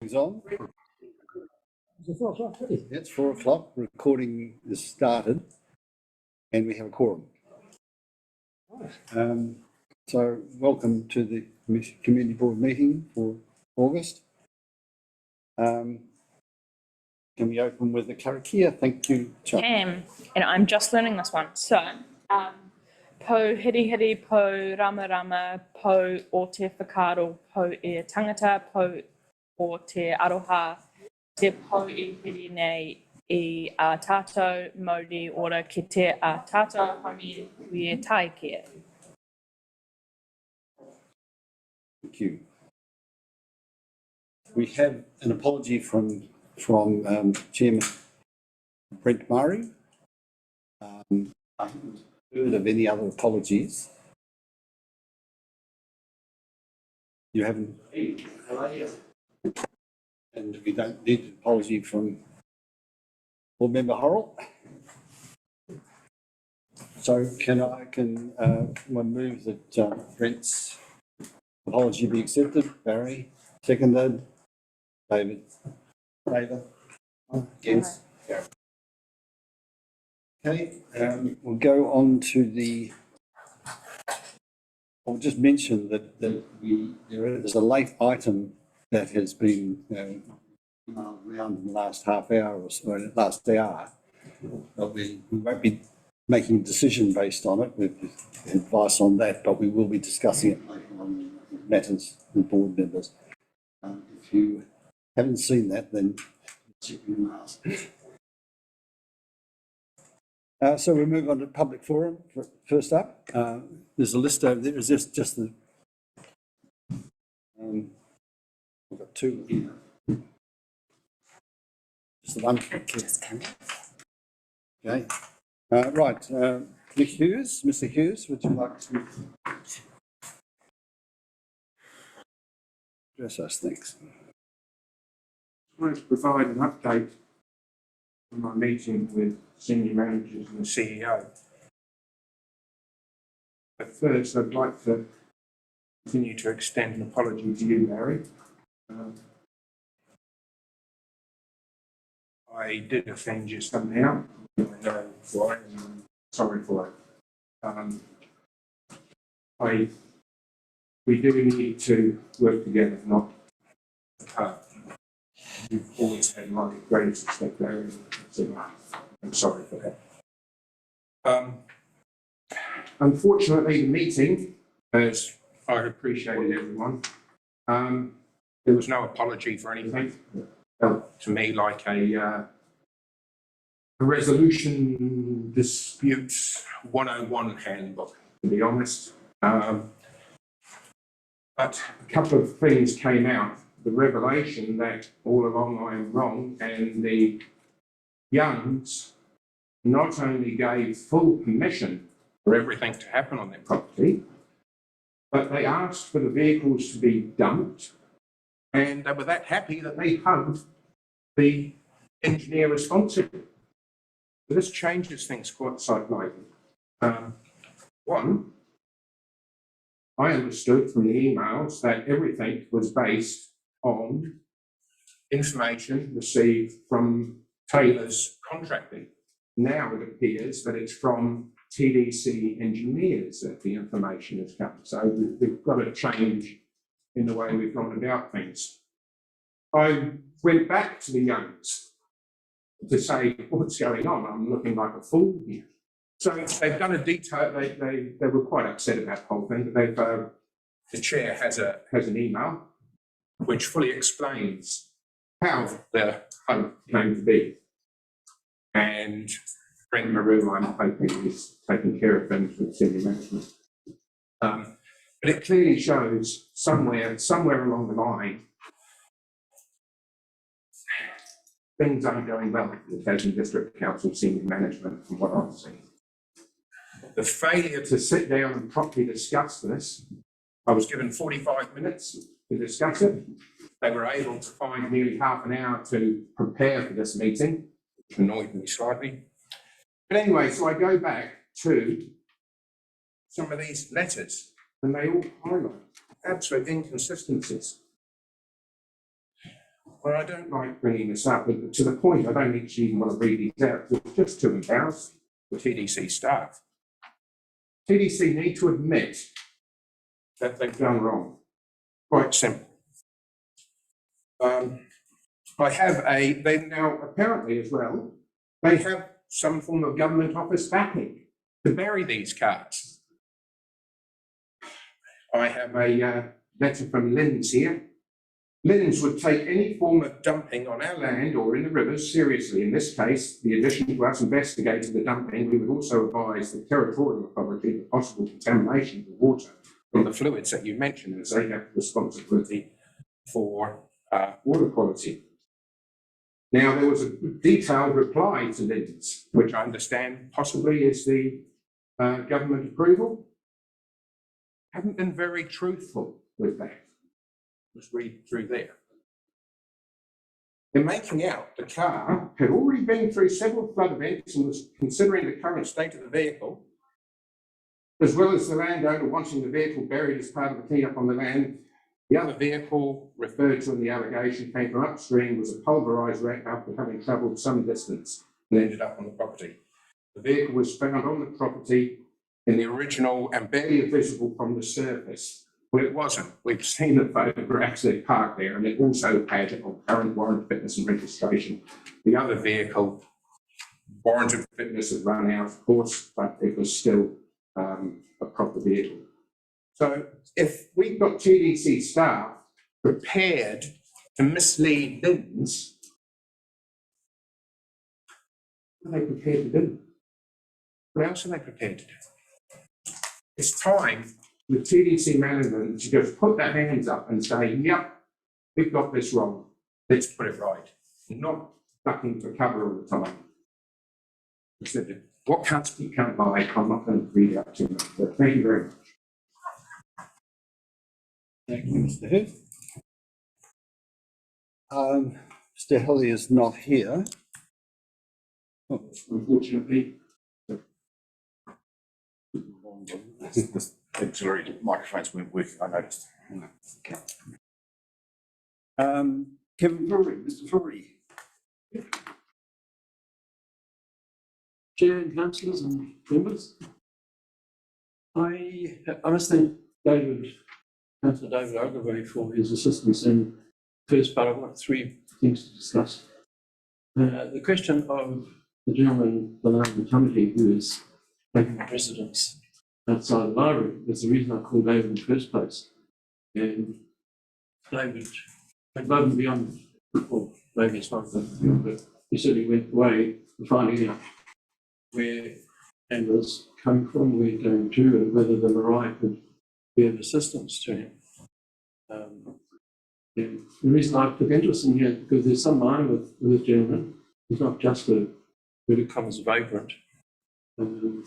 It's on. It's 4 o'clock. Recording is started, and we have a quorum. So, welcome to the Community Board meeting for August. Can we open with the karakia? Thank you, Chuck. And I'm just learning this one. So, po hiri hiri, po rama rama, po o te whakaro, po e tangata, po o te aroha, te po I hiri nei I a tātou mauri ora ki te a tātou hongi hui e tai kia. Thank you. We have an apology from Chairman Brent Murray. I haven't heard of any other apologies. You haven't? And we don't need an apology from Board Member Horrell. So can move that Brent's apology be accepted? Barry, seconded. David, favour? Against? Okay, we'll go on to the. I'll just mention that there's a late item that has been around in the last half hour or so, last hour, but we won't be making a decision based on it with advice on that, but we will be discussing it later on matters with board members. If you haven't seen that, then check your emails. So we move on to public forum. First up, there's a list over there. Is this just the? We've got two here. Just the one. Okay. Right. Nick Hughes, Mr. Hughes, would you like to address us? Thanks. I wanted to provide an update from my meeting with senior managers and the CEO. But first, I'd like to continue to extend an apology to you, Barry. I did offend you somehow. I know why, and I'm sorry for it. We do need to work together, not apart. You've always had my greatest respect, Barry, so I'm sorry for that. Unfortunately, the meeting, as I appreciated everyone, there was no apology for anything. It felt to me like a resolution disputes 101 handbook, to be honest. But a couple of things came out. The revelation that all along I am wrong, and the Youngs not only gave full permission for everything to happen on their property, but they asked for the vehicles to be dumped, and they were that happy that they hugged the engineer responsible. So this changes things quite slightly. One, I understood from the emails that everything was based on information received from Taylor's contracting. Now it appears that it's from TDC engineers that the information has come. So we've got a change in the way we've gone about things. I went back to the Youngs to say, what's going on? I'm looking like a fool here. So they've done a detail, they were quite upset about the whole thing, but the chair has an email which fully explains how the home came to be. And Brent Maru, I'm hoping, is taking care of things with senior management. But it clearly shows somewhere along the line, things aren't going well with the Tasman District Council senior management from what I've seen. The failure to sit down and properly discuss this, I was given 45 minutes to discuss it. They were able to find nearly half an hour to prepare for this meeting, which annoyed me slightly. But anyway, so I go back to some of these letters. and they all highlight absolute inconsistencies. Well, I don't like bringing this up, but to the point, I don't actually even want to read these out. It's just to embarrass the TDC staff. TDC need to admit that they've done wrong. Quite simple. I have they now apparently as well, they have some form of government office backing to bury these cars. I have a letter from Linz here. Linz would take any form of dumping on our land or in the rivers seriously. In this case, the addition to us investigating the dumping, we would also advise the territorial authority of possible contamination of the water from the fluids that you mentioned, as they have responsibility for water quality. Now, there was a detailed reply to Linz, which I understand possibly is the government approval. Haven't been very truthful with that. Let's read through there. They're making out the car had already been through several flood events and was considering the current state of the vehicle, as well as the landowner wanting the vehicle buried as part of the cleanup on the land. The other vehicle referred to in the allegation came from upstream, was a pulverised wreck after having travelled some distance and ended up on the property. The vehicle was found on the property in the original and barely visible from the surface. Well, it wasn't. We've seen the photographs that parked there, and it also had a current warrant fitness and registration. The other vehicle, warranted fitness had run out, of course, but it was still a proper vehicle. So if we've got TDC staff prepared to mislead Linz, what are they prepared to do? What else are they prepared to do? It's time the TDC management to just put their hands up and say, yep, we've got this wrong. Let's put it right. Not ducking for cover all the time. What can't speak, can't buy. I'm not going to read out too much, but thank you very much. Thank you, Mr. Heath. Mr. Hilly is not here. Oh, Unfortunately, Auxiliary microphones weren't working, I noticed. okay. Kevin Drury, Mr. Drury. Chair and councillors and members, I must thank Councillor David Ogilvie for his assistance in the first part. I've got three things to discuss. The question of the gentleman, the committee, who is taking residence outside the library was the reason I called David in the first place. And David went above and beyond, well, maybe it's not above and beyond, but he certainly went away to finding out where Andrew's coming from, where he's going to, and whether the Mariah could be of assistance to him. And the reason I took interest in here is because there's some line with this gentleman. He's not just a commerce vagrant.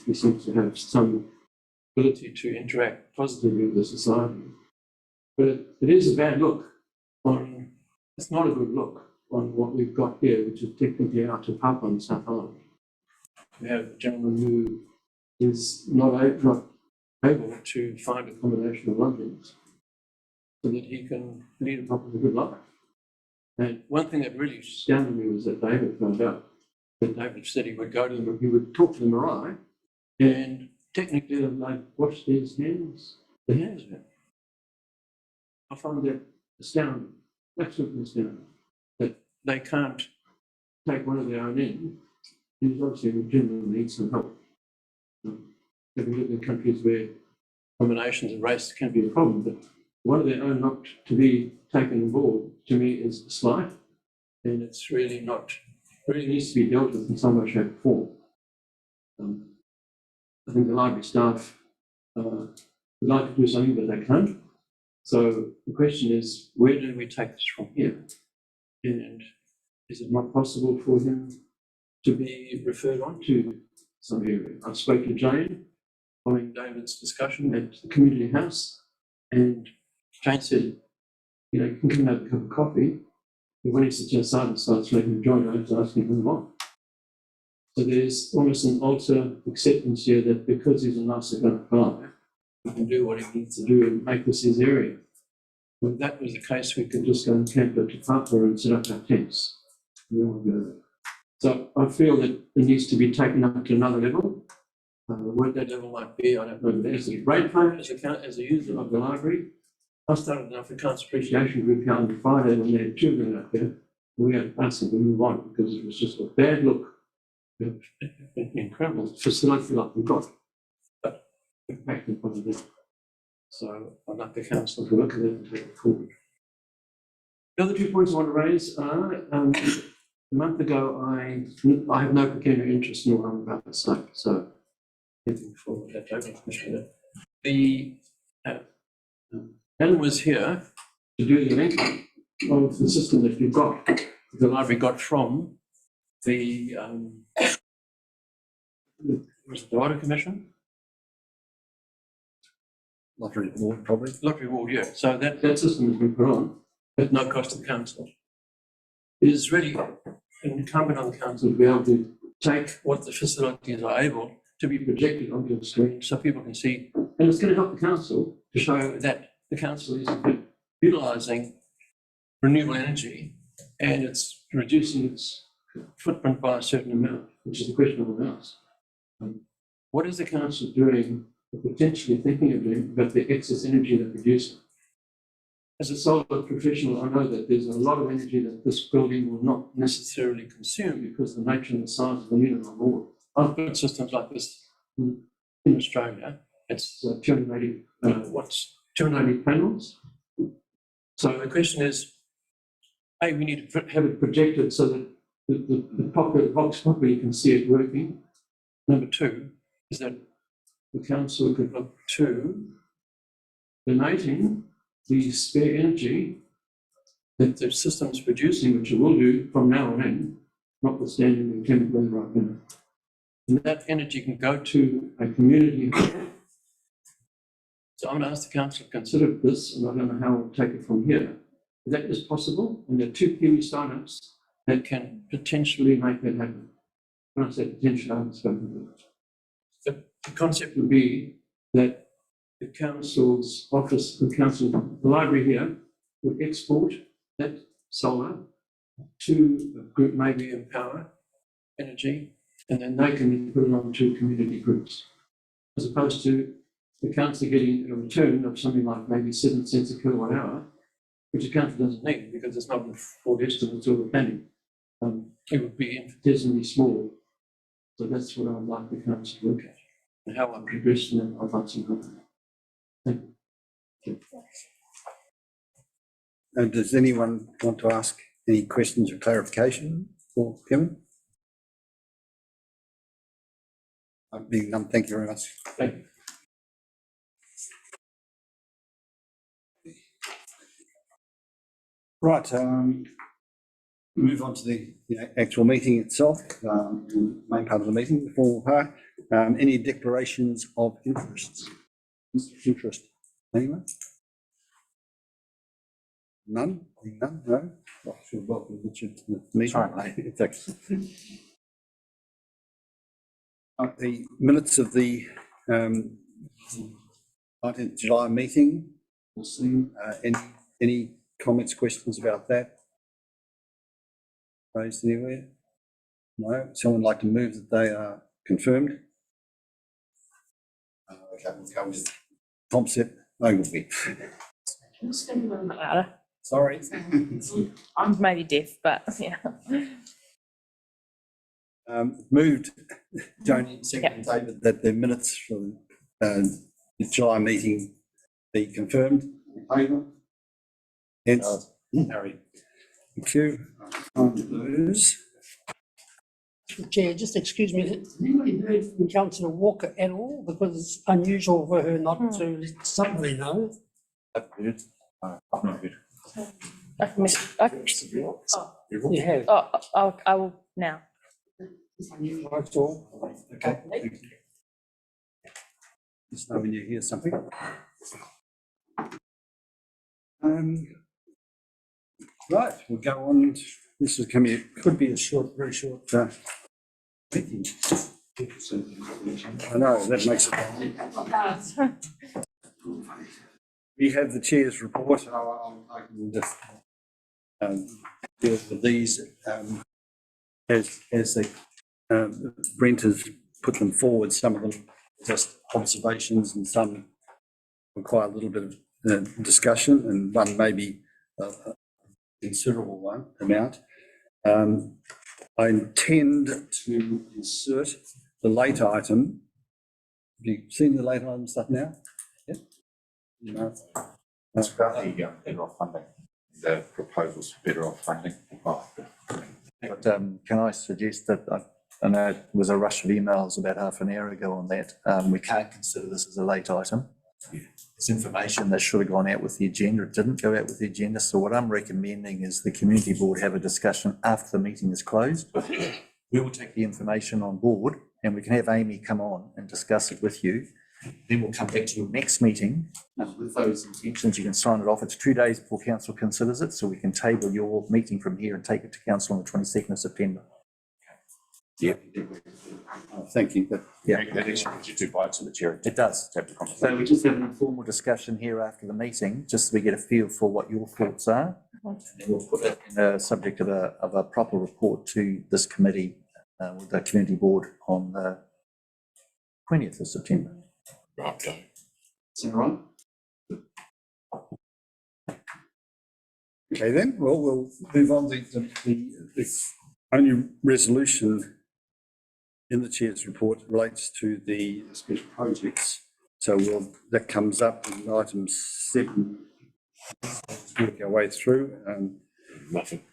He seems to have some ability to interact positively with the society. But it is a bad look on, it's not a good look on what we've got here, which is technically our Te Papa on South Island. We have a gentleman who is not able to find a combination of lodgings so that he can lead a properly good life. And one thing that really astounded me was that David found out that David said he would go to them, he would talk to the Marae, and technically they'd like wash his hands, the hands of him. I find that astounding, absolutely astounding, that they can't take one of their own in. He's obviously genuinely needs some help. Having lived in countries where combinations of race can be a problem, but one of their own not to be taken on board, to me, is slight, and it's really not, really needs to be dealt with in some way, shape, or form. I think the library staff would like to do something, but they can't. So the question is, where do we take this from here? And is it not possible for him to be referred on to some area? I spoke to Jane following David's discussion at the community house, and Jane said, you know, you can come and have a cup of coffee. And when he sits outside and starts making a joint, I was asking him why. So there's almost an alter acceptance here that because he's a nicer kind of guy, he can do what he needs to do and make this his area. If that was the case, we could just go and camp at Papa and set up our tents. We all go there. So I feel that it needs to be taken up to another level. What that level might be, I don't know. As a ratepayer, as a user of the library, I started an Afrikaans appreciation group here on Friday when they had children out there. We had to ask them to move on because it was just a bad look. Incredible facility like we've got, but impacted by the So I'd like the council to look at it and take it forward. The other 2 points I want to raise are, a month ago, I have no pecuniary interest in what I'm about to say, so anything for that local commissioner. Alan was here to do the link of the system that you've got, the library got from the was it the Water Commission? Lottery board, probably. Lottery Ward, yeah. So that system has been put on at no cost to the council. It is really incumbent on the council to be able to take what the facilities are able to be projected onto the screen so people can see. And it's going to help the council to show that the council is utilising renewable energy and it's reducing its footprint by a certain amount, which is the question of the house. What is the council doing, or potentially thinking of doing, about the excess energy they're producing? As a solar professional, I know that there's a lot of energy that this building will not necessarily consume because the nature and the size of the unit on board. I've built systems like this in Australia. It's 280 watts, 280 panels. So the question is, A, we need to have it projected so that the box properly can see it working. Number 2 is that the council could look to donating the spare energy that the system is producing, which it will do from now on in, notwithstanding the chemical right now. And that energy can go to a community. So I'm going to ask the council to consider this, and I don't know how we'll take it from here. That is possible, and there are 2 Kiwi startups that can potentially make that happen. When I say potentially, I haven't spoken to it. The concept would be that the council's office, the library here, would export that solar to a group, maybe Empower Energy, and then they can put it on to community groups, as opposed to the council getting a return of something like maybe 7 cents a kilowatt hour, which the council doesn't need because it's not in full estimates or the planning. It would be infinitesimally small. So that's what I would like the council to look at. And how I progress in that, I'd like to look at. Thank you. And does anyone want to ask any questions or clarification for Kevin? Being none, thank you very much. Thank you. Right, move on to the actual meeting itself, main part of the meeting, the formal part. Any declarations of interest? Interest, anyone? None? None? No? Oh, sure, welcome Richard to the meeting. Sorry, Thanks. The minutes of the 19th July meeting, we'll see. Any comments, questions about that? Raised anywhere? No? Someone like to move that they are confirmed? Okay, we'll go with Thompson Ogilvie. Just a little bit louder. Sorry. I'm maybe deaf, but yeah. Moved, Joni, second, David, that the minutes from the July meeting be confirmed. In favour? Hence, Harry. Thank you. On those. Chair, just excuse me, has anybody heard from Councillor Walker at all? Because it's unusual for her not to let somebody know. I've not heard. I can You have. I will now. That's all. Okay. Just know when you hear something. Right, we'll go on. This is coming. Could be a short, very short meeting. I know that makes it. we have the chair's report. I can just deal with these as they, Brent has put them forward. Some of them just observations and some require a little bit of discussion, and one maybe a considerable amount. I intend to insert the late item. Have you seen the late item stuff now? Yeah. No. It's about the better off funding, the proposals for better off funding. But can I suggest that, I know it was a rush of emails about half an hour ago on that, we can't consider this as a late item. It's information that should have gone out with the agenda. It didn't go out with the agenda. So what I'm recommending is the community board have a discussion after the meeting is closed. We will take the information on board and we can have Amy come on and discuss it with you. Then we'll come back to your next meeting with those intentions. You can sign it off. It's 2 days before council considers it. So we can table your meeting from here and take it to council on the 22nd of September. Yeah. Thank you. Yeah, That actually gives you 2 bites of the cherry. it does. To have the conversation. So we just have an informal discussion here after the meeting, just so we get a feel for what your thoughts are. And then we'll put it in a subject of a proper report to this committee with the community board on the 20th of September. Right, okay. Is that right? Okay, then, well, we'll move on. The only resolution in the chair's report relates to the special projects. So that comes up in item 7. Work our way through. Nothing.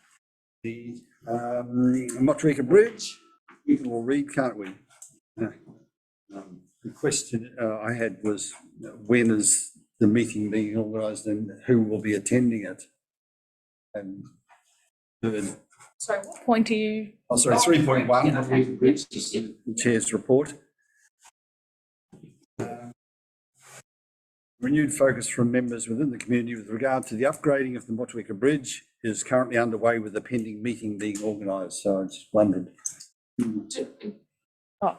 The Motueka Bridge, we can all read, can't we? The question I had was, when is the meeting being organised and who will be attending it? And third, So what point are you? oh, sorry, 3.1, Motueka Bridge, just the chair's report. Renewed focus from members within the community with regard to the upgrading of the Motueka Bridge is currently underway with a pending meeting being organised. So I just wondered. Oh.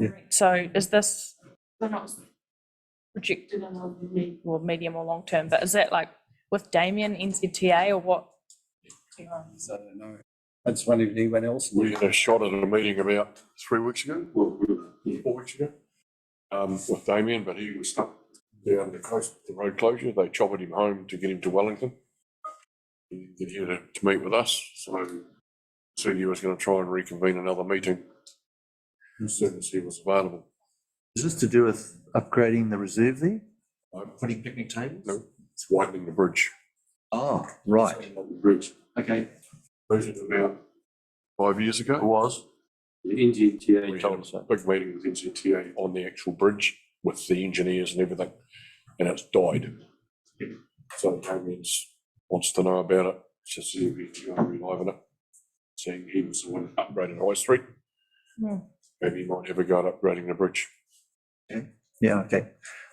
Yeah. So is this projected in a medium or long term, but is that like with Damien, NZTA, or what? So no, I just wondered if anyone else. We had a shot at a meeting about 3 weeks ago, 4 weeks ago, with Damien, but he was stuck down the coast, the road closure. They chopped him home to get him to Wellington. He didn't get here to meet with us, so said he was going to try and reconvene another meeting as soon as he was available. Is this to do with upgrading the reserve there? Putting picnic tables? No, it's widening the bridge. Oh, right. The bridge. Okay. Voted about 5 years ago. It was. The NZTA told us that. Big meeting with NZTA on the actual bridge with the engineers and everything, and it's died. So Damien wants to know about it, to see if he can go relive it, saying he was the one that upgraded High Street. Maybe he might have a go at upgrading the bridge. Yeah, okay.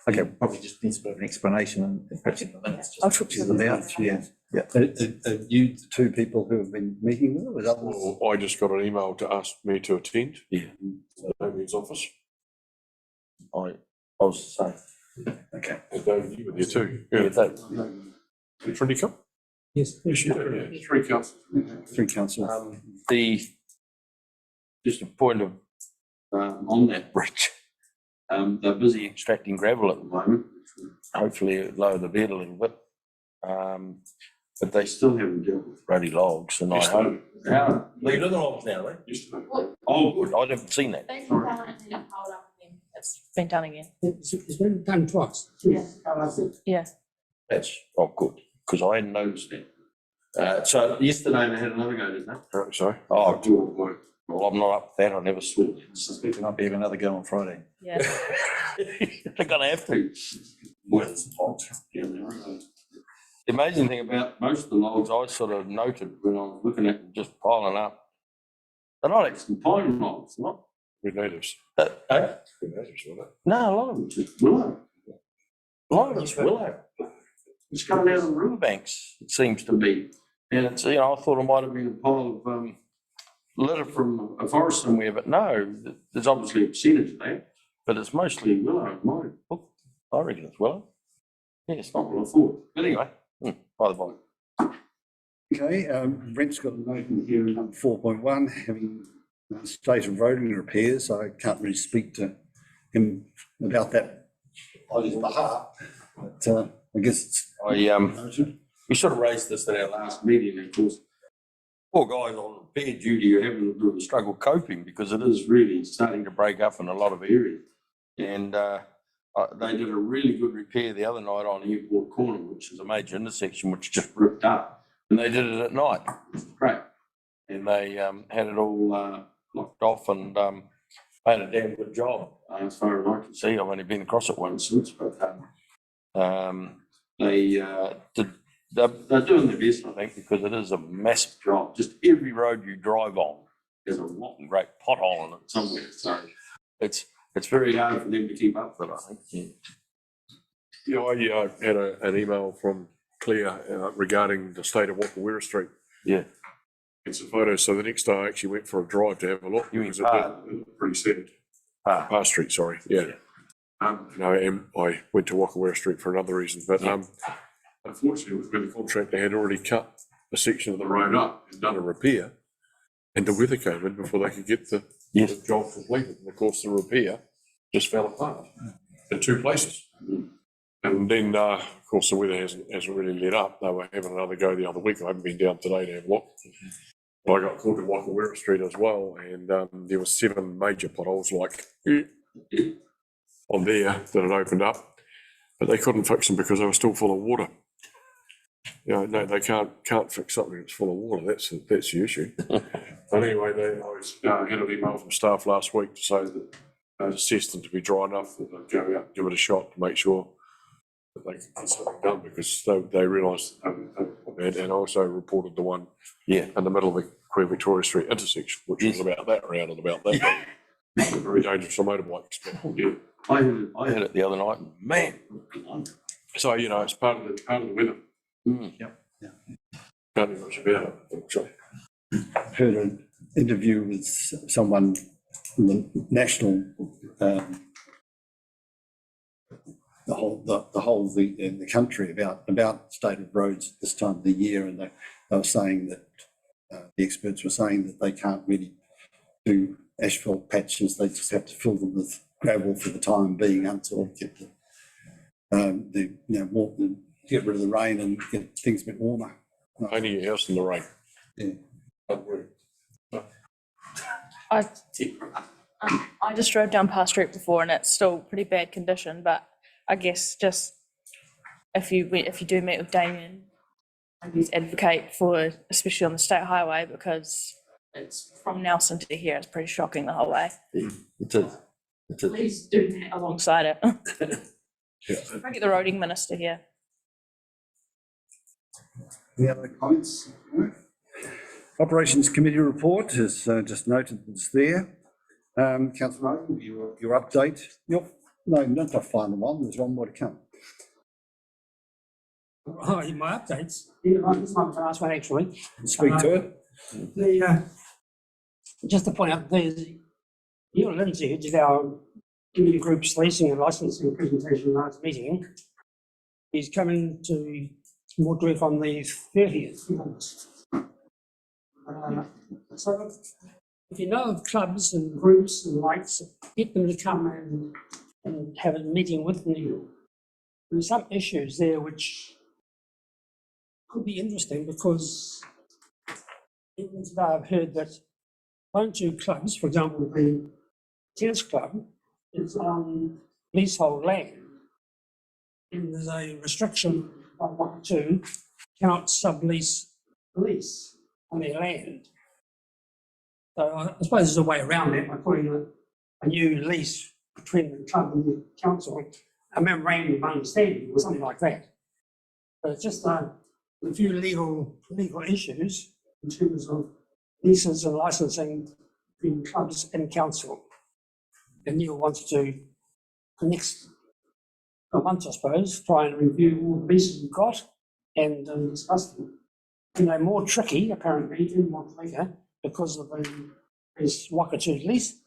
Okay, probably just needs a bit of an explanation and perhaps in the minutes. I'll talk to you about, yeah. Yeah. Are you the two people who have been meeting with it? Was others? Well, I just got an email to ask me to attend. Yeah. Damien's office. I was the same. Okay. And David, you were there too. Yeah, Did Trinity come? Yes. Yes, you did. Yeah. 3 councils. 3 councillors. Just a point of, on that bridge, they're busy extracting gravel at the moment. Hopefully lower the bed a little bit. But they still haven't dealt with ruddy logs, and I hope. How, they're doing the logs now, right? Oh, good, I haven't seen that. They've done it and then held up again. It's been done again. It's been done twice. Yeah. That's, oh, good, because I hadn't noticed that. So yesterday they had another go, didn't they? Right, sorry. Oh, good. Well, I'm not up for that, I never saw it. Suspect might be having another go on Friday. Yeah. They're gonna have to. Well, it's hot down there. The amazing thing about most of the logs I sort of noted when I was looking at them just piling up, they're not actually pine logs, not. We're natives. Eh? We're natives, weren't it? No, a lot of them just willow. A lot of it's willow. It's coming out of the riverbanks, it seems to be. And it's, you know, I thought it might have been a pile of litter from a forest somewhere, but no, there's obviously a percentage there, but it's mostly willow in my book. I reckon it's willow. Yeah, it's not what I thought. But anyway, by the by. Okay, Brent's got a note in here, number 4.1, having state of road and repairs. I can't really speak to him about that on his behalf, but I guess it's noted. We sort of raised this at our last meeting, and of course, poor guys on repair duty are having a bit of a struggle coping because it is really starting to break up in a lot of areas. And they did a really good repair the other night on Airport Corner, which is a major intersection which just ripped up. And they did it at night, which was great. And they had it all locked off and they had a damn good job as far as I can see. I've only been across it once since, but they're doing their best, I think, because it is a massive job. Just every road you drive on there's a rotten great pothole in it somewhere. So it's very hard for them to keep up with it, I think. Yeah, I had an email from Claire regarding the state of Wakawera Street. Yeah. And some photos. So the next day I actually went for a drive to have a look. You mean because it looked pretty sad. Parr Street, sorry. Yeah. No, and I went to Wakawera Street for another reason. But unfortunately, it was where the contractor had already cut a section of the road up and done a repair. And the weather came in before they could get the job completed. And of course, the repair just fell apart in two places. And then, of course, the weather hasn't really let up. They were having another go the other week. I haven't been down today to have a look. But I got called to Wakawera Street as well, and there were 7 major potholes like on there that had opened up, but they couldn't fix them because they were still full of water. You know, no, they can't fix something that's full of water. That's the issue. But anyway, I had an email from staff last week to say that they assessed them to be dry enough that they'd go out and give it a shot to make sure that they could get something done, because they realised, and I also reported the one in the middle of the Queen Victoria Street intersection, which was about that round and about that. Very dangerous for motorbikes. I had it the other night, and man. So, you know, it's part of the weather. Yep. Can't do much about it, actually. Heard an interview with someone from the national, in the country about state of roads at this time of the year, and they were saying that the experts were saying that they can't really do asphalt patches; they just have to fill them with gravel for the time being until get get rid of the rain and get things a bit warmer. Painting your house in the rain. Yeah. I just drove down Parr Street before and it's still pretty bad condition, but I guess just if you do meet with Damien, I guess advocate for, especially on the state highway, because it's from Nelson to here, it's pretty shocking the whole way. It is. Please do that alongside it. If I get the roading minister here. Any other comments? No? Operations Committee report is just noted it's there. Councillor Mogan, your update. No, not the final one. There's one more to come. Oh, in my updates. Yeah, right, this one's the last one actually. Speak to it. Just to point out, Neil Lindsay, who did our community groups leasing and licensing presentation last meeting, he's coming to Motueka on the 30th. So if you know of clubs and groups and likes, get them to come and have a meeting with Neil. There's some issues there which could be interesting, because even today I've heard that 1 or 2 clubs, for example, the tennis club, is on leasehold land. And there's a restriction on 1 or 2 cannot sublease the lease on their land. So I suppose there's a way around that by putting a new lease between the club and the council, a memorandum of understanding or something like that. But it's just a few legal issues in terms of leases and licensing between clubs and council. And Neil wants to, the next month, I suppose, try and review all the leases we've got and discuss them. And they're more tricky, apparently, in Motueka because of these Wakatu lease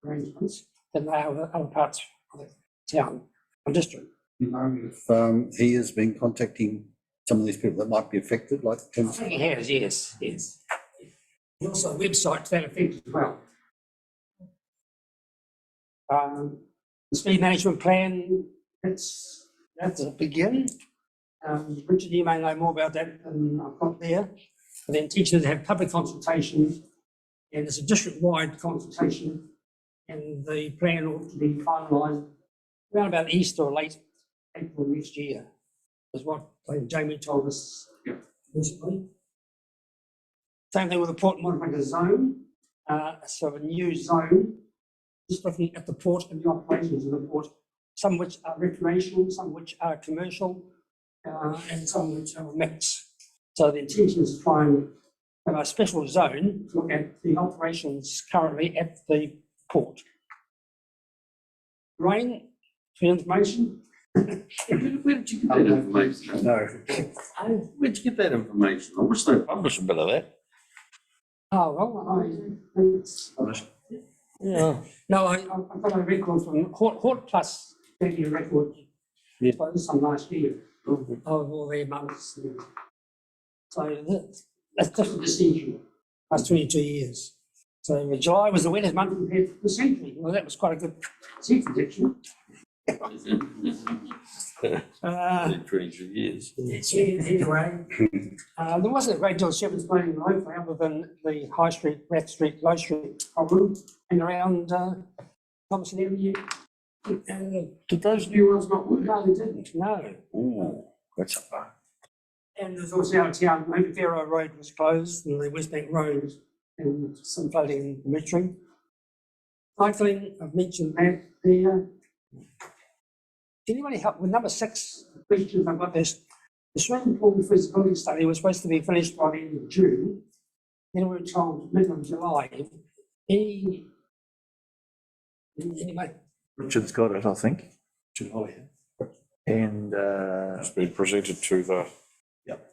arrangements than they are other parts of the town or district. You know, if he has been contacting some of these people that might be affected, like I Tim. think he has, yes, yes. There's also a website to that effect as well. The speed management plan, that's a begin. Richard, you may know more about that than I've got there. But then teachers have public consultation, and it's a district-wide consultation, and the plan ought to be finalised around about Easter or late April next year, is what Jamie told us recently. Same thing with the port Motueka zone. So a new zone, just looking at the port and the operations of the port, some which are recreational, some which are commercial, and some which are mixed. So the intention is to try and have a special zone to look at the operations currently at the port. Rain, for information. Where did you get that information? No. Where'd you get that information? I wish they'd publish a bit of that. Oh, well, I've got a record from Hort Plus, taking a record, Yeah. but this time last year, of all their months. So that's just a decision, last 22 years. So July was the wettest month compared to the century. Well, that was quite a good seed prediction. 22 years. Anyway, there wasn't a great deal of shepherds playing locally other than the High Street, Rat Street, Low Street problem, and around Thompson Avenue. Did those new ones not work? No, they didn't, no. Ooh, that's a bug. And there's also out of town, Motueka Road was closed, and the West Bank Road, and some flooding in the metering. Cycling, I've mentioned that there. Can anybody help with number 6 questions I've got this? The swimming pool feasibility study was supposed to be finished by the end of June. Then we were told middle of July. Anyway, Richard's got it, I think. July. And It's been presented to the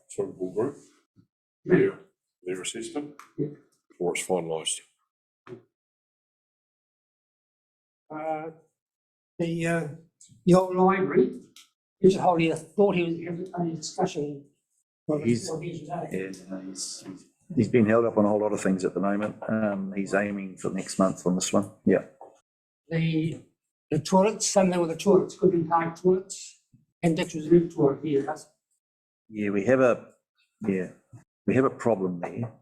swimming pool group. Their assessment before it's finalised. the old library, Richard Holly thought he was having a discussion. He's- he's been held up on a whole lot of things at the moment. He's aiming for next month on this one. Yeah. The toilets, something with the toilets, could be park toilets, and that was a new toilet here. Yeah, we have a problem there.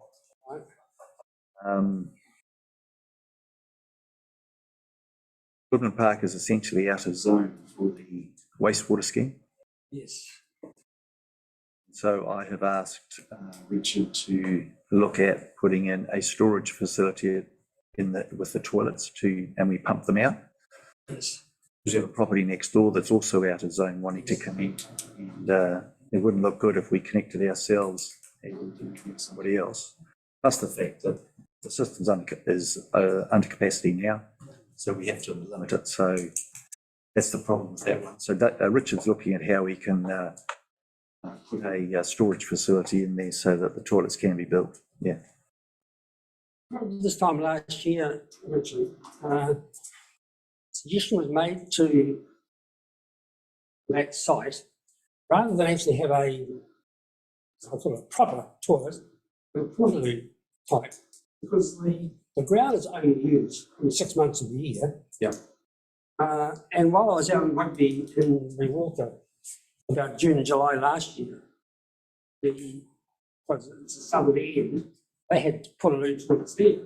Goodman Park is essentially out of zone for the wastewater scheme. Yes. So I have asked Richard to look at putting in a storage facility with the toilets and we pump them out. Yes. We have a property next door that's also out of zone wanting to connect, and it wouldn't look good if we connected ourselves and didn't connect somebody else. Plus the fact that the system's under capacity now, so we have to limit it. So that's the problem with that one. So Richard's looking at how we can put a storage facility in there so that the toilets can be built. Yeah. This time last year, actually, suggestion was made to that site, rather than actually have a sort of proper toilet, a portaloo type, because the ground is only used in 6 months of the year. Yeah. And while I was out in rugby in the Walker about June and July last year, the southern end, they had portaloo toilets there.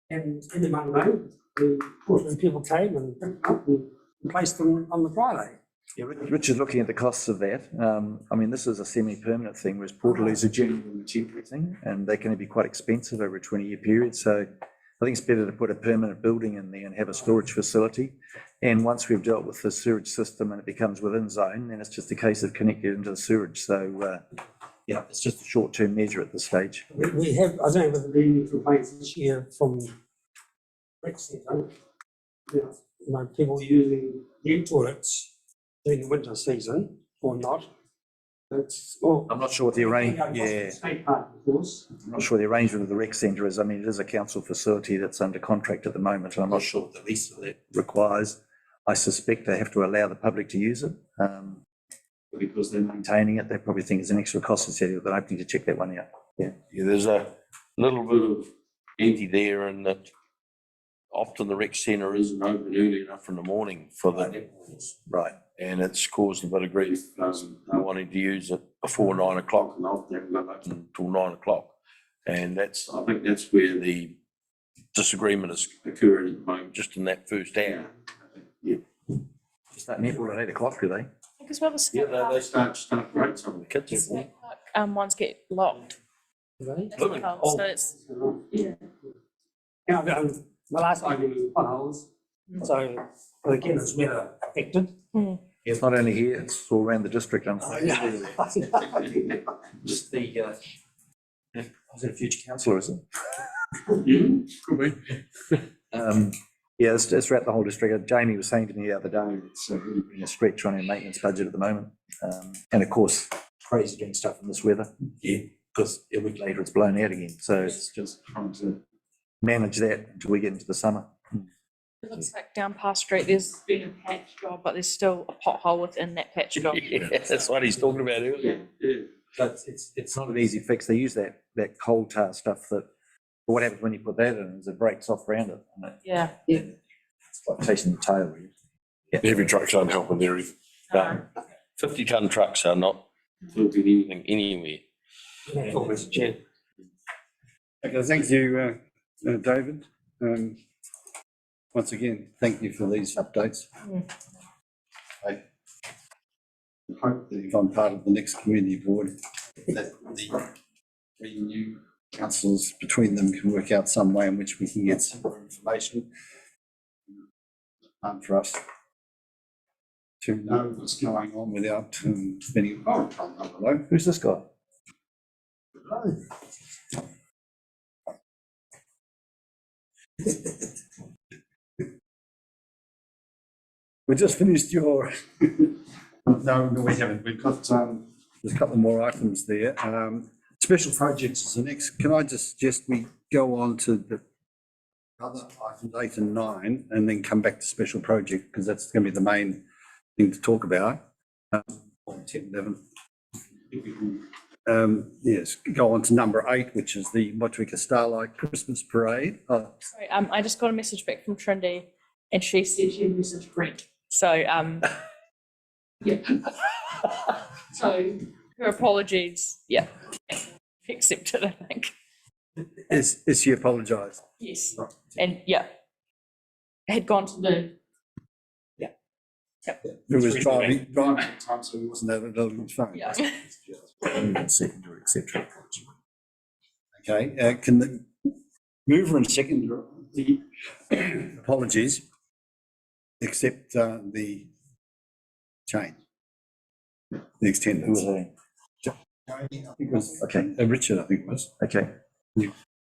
And in Monday, the Portland people came and picked them up and placed them on the Friday. Yeah, Richard's looking at the costs of that. I mean, this is a semi-permanent thing, whereas portaloos are generally a temporary thing, and they can be quite expensive over a 20-year period. So I think it's better to put a permanent building in there and have a storage facility. And once we've dealt with the sewage system and it becomes within zone, then it's just a case of connecting it into the sewage. So yeah, it's just a short-term measure at this stage. We have, I don't know whether there are any complaints this year from Brexit, you know, people using their toilets during the winter season or not. I'm not sure what the arrangement, State park, of course. I'm not sure the arrangement of the rec centre is. I mean, it is a council facility that's under contract at the moment, and I'm not sure what the lease of that requires. I suspect they have to allow the public to use it. Because they're maintaining it, they probably think it's an extra cost instead, but I need to check that one out. Yeah. Yeah, there's a little bit of empty there, and that often the rec centre isn't open early enough in the morning for the netballs. Right. And it's caused a bit of grief, no wanting to use it before 9 o'clock, and often haven't got open until 9 o'clock. And I think that's where the disagreement is occurring at the moment, just in that first hour. Yeah. Start netball at 8 o'clock, do they? Because well, the Yeah, skate park, they start great, some of the kids. skate park, ones get locked. Right? as well, So it's, Yeah, the last time we was potholes, so again, it's weather affected. It's not only here, it's all around the district, unfortunately. Just the, was it a future councillor, is it? Could be. Yeah, it's throughout the whole district. Jamie was saying to me the other day, it's really been a stretch on our maintenance budget at the moment. And of course, crazy doing stuff in this weather. Yeah. Because a week later it's blown out again. So it's just trying to manage that until we get into the summer. it looks like down Pass Street, there's been a patch job, but there's still a pothole within that patch job. Yeah, that's what he's talking about earlier. Yeah. But it's not an easy fix. They use that coal tar stuff that, but what happens when you put that in is it breaks off around it. And Yeah. it's like chasing the tail. Really. The heavy trucks aren't helping there either. No, 50-ton trucks are not filtering anything anywhere. Okay, thank you, David. Once again, thank you for these updates. I hope that if I'm part of the next community board, that the three new councillors between them can work out some way in which we can get some more information for us to know what's going on without spending. Oh, hello. Who's this guy? We just finished your. No, we haven't. We've got there's a couple more items there. Special projects is the next. Can I just suggest we go on to the other items 8 and 9, and then come back to special project, because that's going to be the main thing to talk about. 10, 11. Yes, go on to number 8, which is the Motueka Starlight Christmas Parade. Oh, Sorry, I just got a message back from Trindy and she said she messaged Brent. So, yeah. So her apologies, yeah, accepted, I think. is she apologised? Yes, and yeah, had gone to the, Who was driving at the time, so he wasn't able to his phone. yeah. Secondary, etc. Okay, can the mover and seconder, the apologies, accept the change? The extent. Who was that? I think it was, Okay. Richard, I think it was. Okay.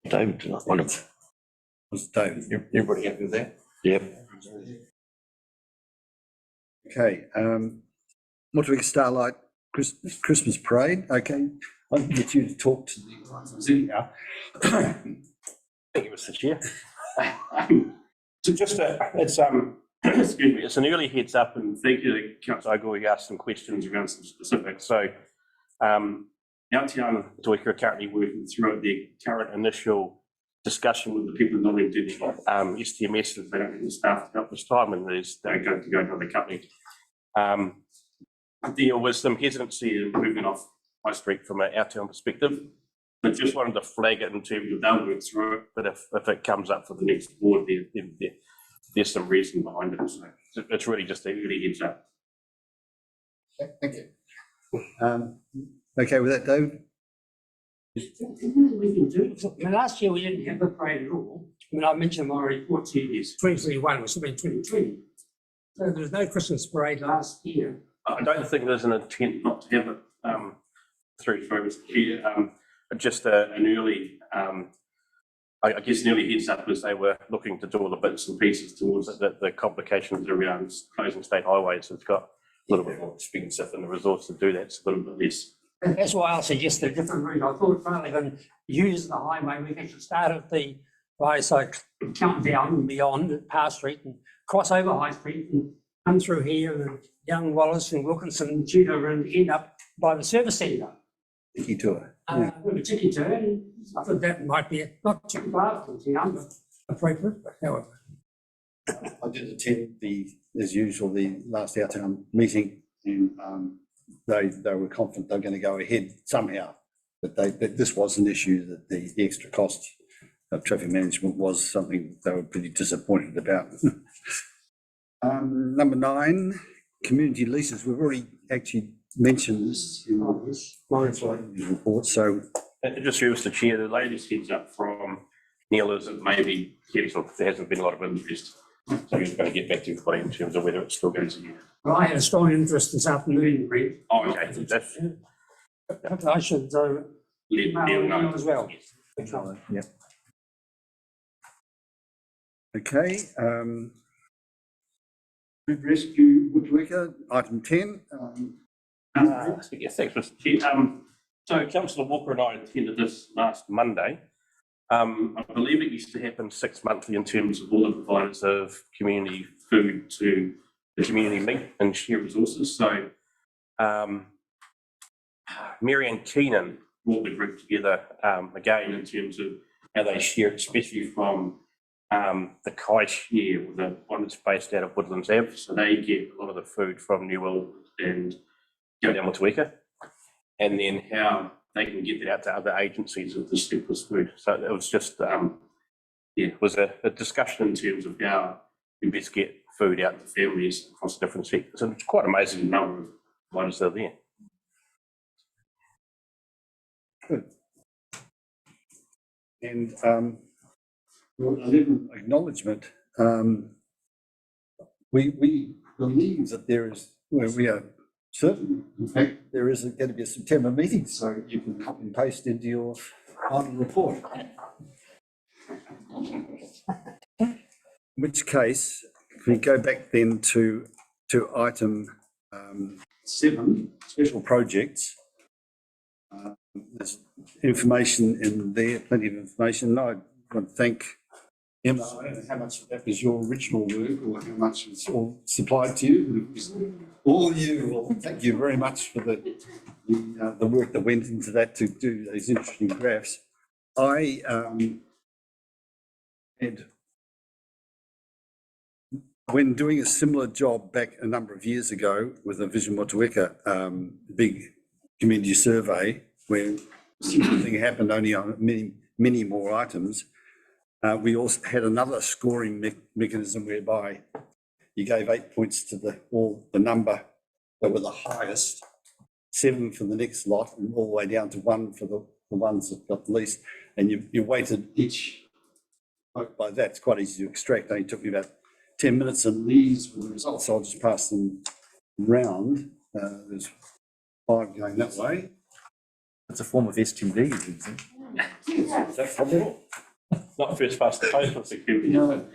David, did not want him. Was David. Everybody happy with that? Yep. Okay, Motueka Starlight Christmas Parade. Okay, I'll get you to talk to the items anyhow. Thank you, Mr. Chair. So just it's excuse me, it's an early heads up, and thank you to Councillor Oguri asked some questions around some specifics. So Aotearoa Motueka are currently working through the current initial discussion with the people not in doing STMS, as they don't have the staff to help this time, and they're going to go to another company. There was some hesitancy in moving off High Street from an Aotearoa perspective, but just wanted to flag it in terms of they'll work through it. But if it comes up for the next board, there's some reason behind it. So it's really just a early heads up. Thank you. Okay with that, David? We can do. I mean, last year we didn't have the parade at all. I mean, I mentioned in my report to you, 2021 was been 2020. So there was no Christmas parade last year. I don't think there's an intent not to have it through Mr. Chair. Just an early, I guess an early heads up as they were looking to do all the bits and pieces towards it, the complications around closing state highways. It's got a little bit more expensive and the resource to do that, it's a little bit less. And that's why I suggested a different route. I thought rather than use the highway, we could start at the rise, so count down and beyond at Parr Street and cross over High Street and come through here and down Wallace and Wilkinson and Tudor and end up by the service centre. Tiki tour. With a ticket to it. I thought that might be not too far from town, but appropriate, but however. I did attend as usual, the last out-town meeting, and they were confident they were going to go ahead somehow. But this was an issue, that the extra cost of traffic management was something they were pretty disappointed about. Number 9, community leases. We've already actually mentioned this in my report, so. Just through Mr Chair, the latest heads up from Neil is that maybe there hasn't been a lot of interest. So he's going to get back to everybody in terms of whether it still goes ahead. Well, I had a strong interest this afternoon, Brett. Oh, okay. That's, I should let Neil know as well. Yep. Okay. Food rescue Motueka, item 10. yeah, thanks, Mr Chair. So Councillor Walker and I attended this last Monday. I believe it used to happen 6 monthly in terms of all the providers of community food to the community meet and share resources. So Mary Ann Keenan brought the group together again in terms of how they share it, especially from the Kai share, the one that's based out of Woodlands Ave. So they get a lot of the food from New World and go down Motueka, and then how they can get that out to other agencies of the surplus food. So it was just, it was a discussion in terms of how you best get food out to families across different sectors. And it's quite amazing the number of providers that are there. Good. And 11, acknowledgement. We believe that there is, well, we are certain, in fact, there is going to be a September meeting, so you can copy and paste into your final report. In which case, if we go back then to item 7, special projects. There's information in there, plenty of information. I want to thank Emma. I don't know how much of that was your original work or how much was all supplied to you. But it was all you. Well, thank you very much for the work that went into that to do these interesting graphs. I had, when doing a similar job back a number of years ago with a Vision Motueka big community survey, where a similar thing happened only on many more items. We also had another scoring mechanism whereby you gave 8 points to the number that were the highest, 7 for the next lot, and all the way down to 1 for the ones that got the least. And you weighted each vote by that. It's quite easy to extract. It only took me about 10 minutes, and these were the results. So I'll just pass them round. There's 5 going that way. It's a form of STD, isn't it? Is that possible? Not first past the post, but security. No,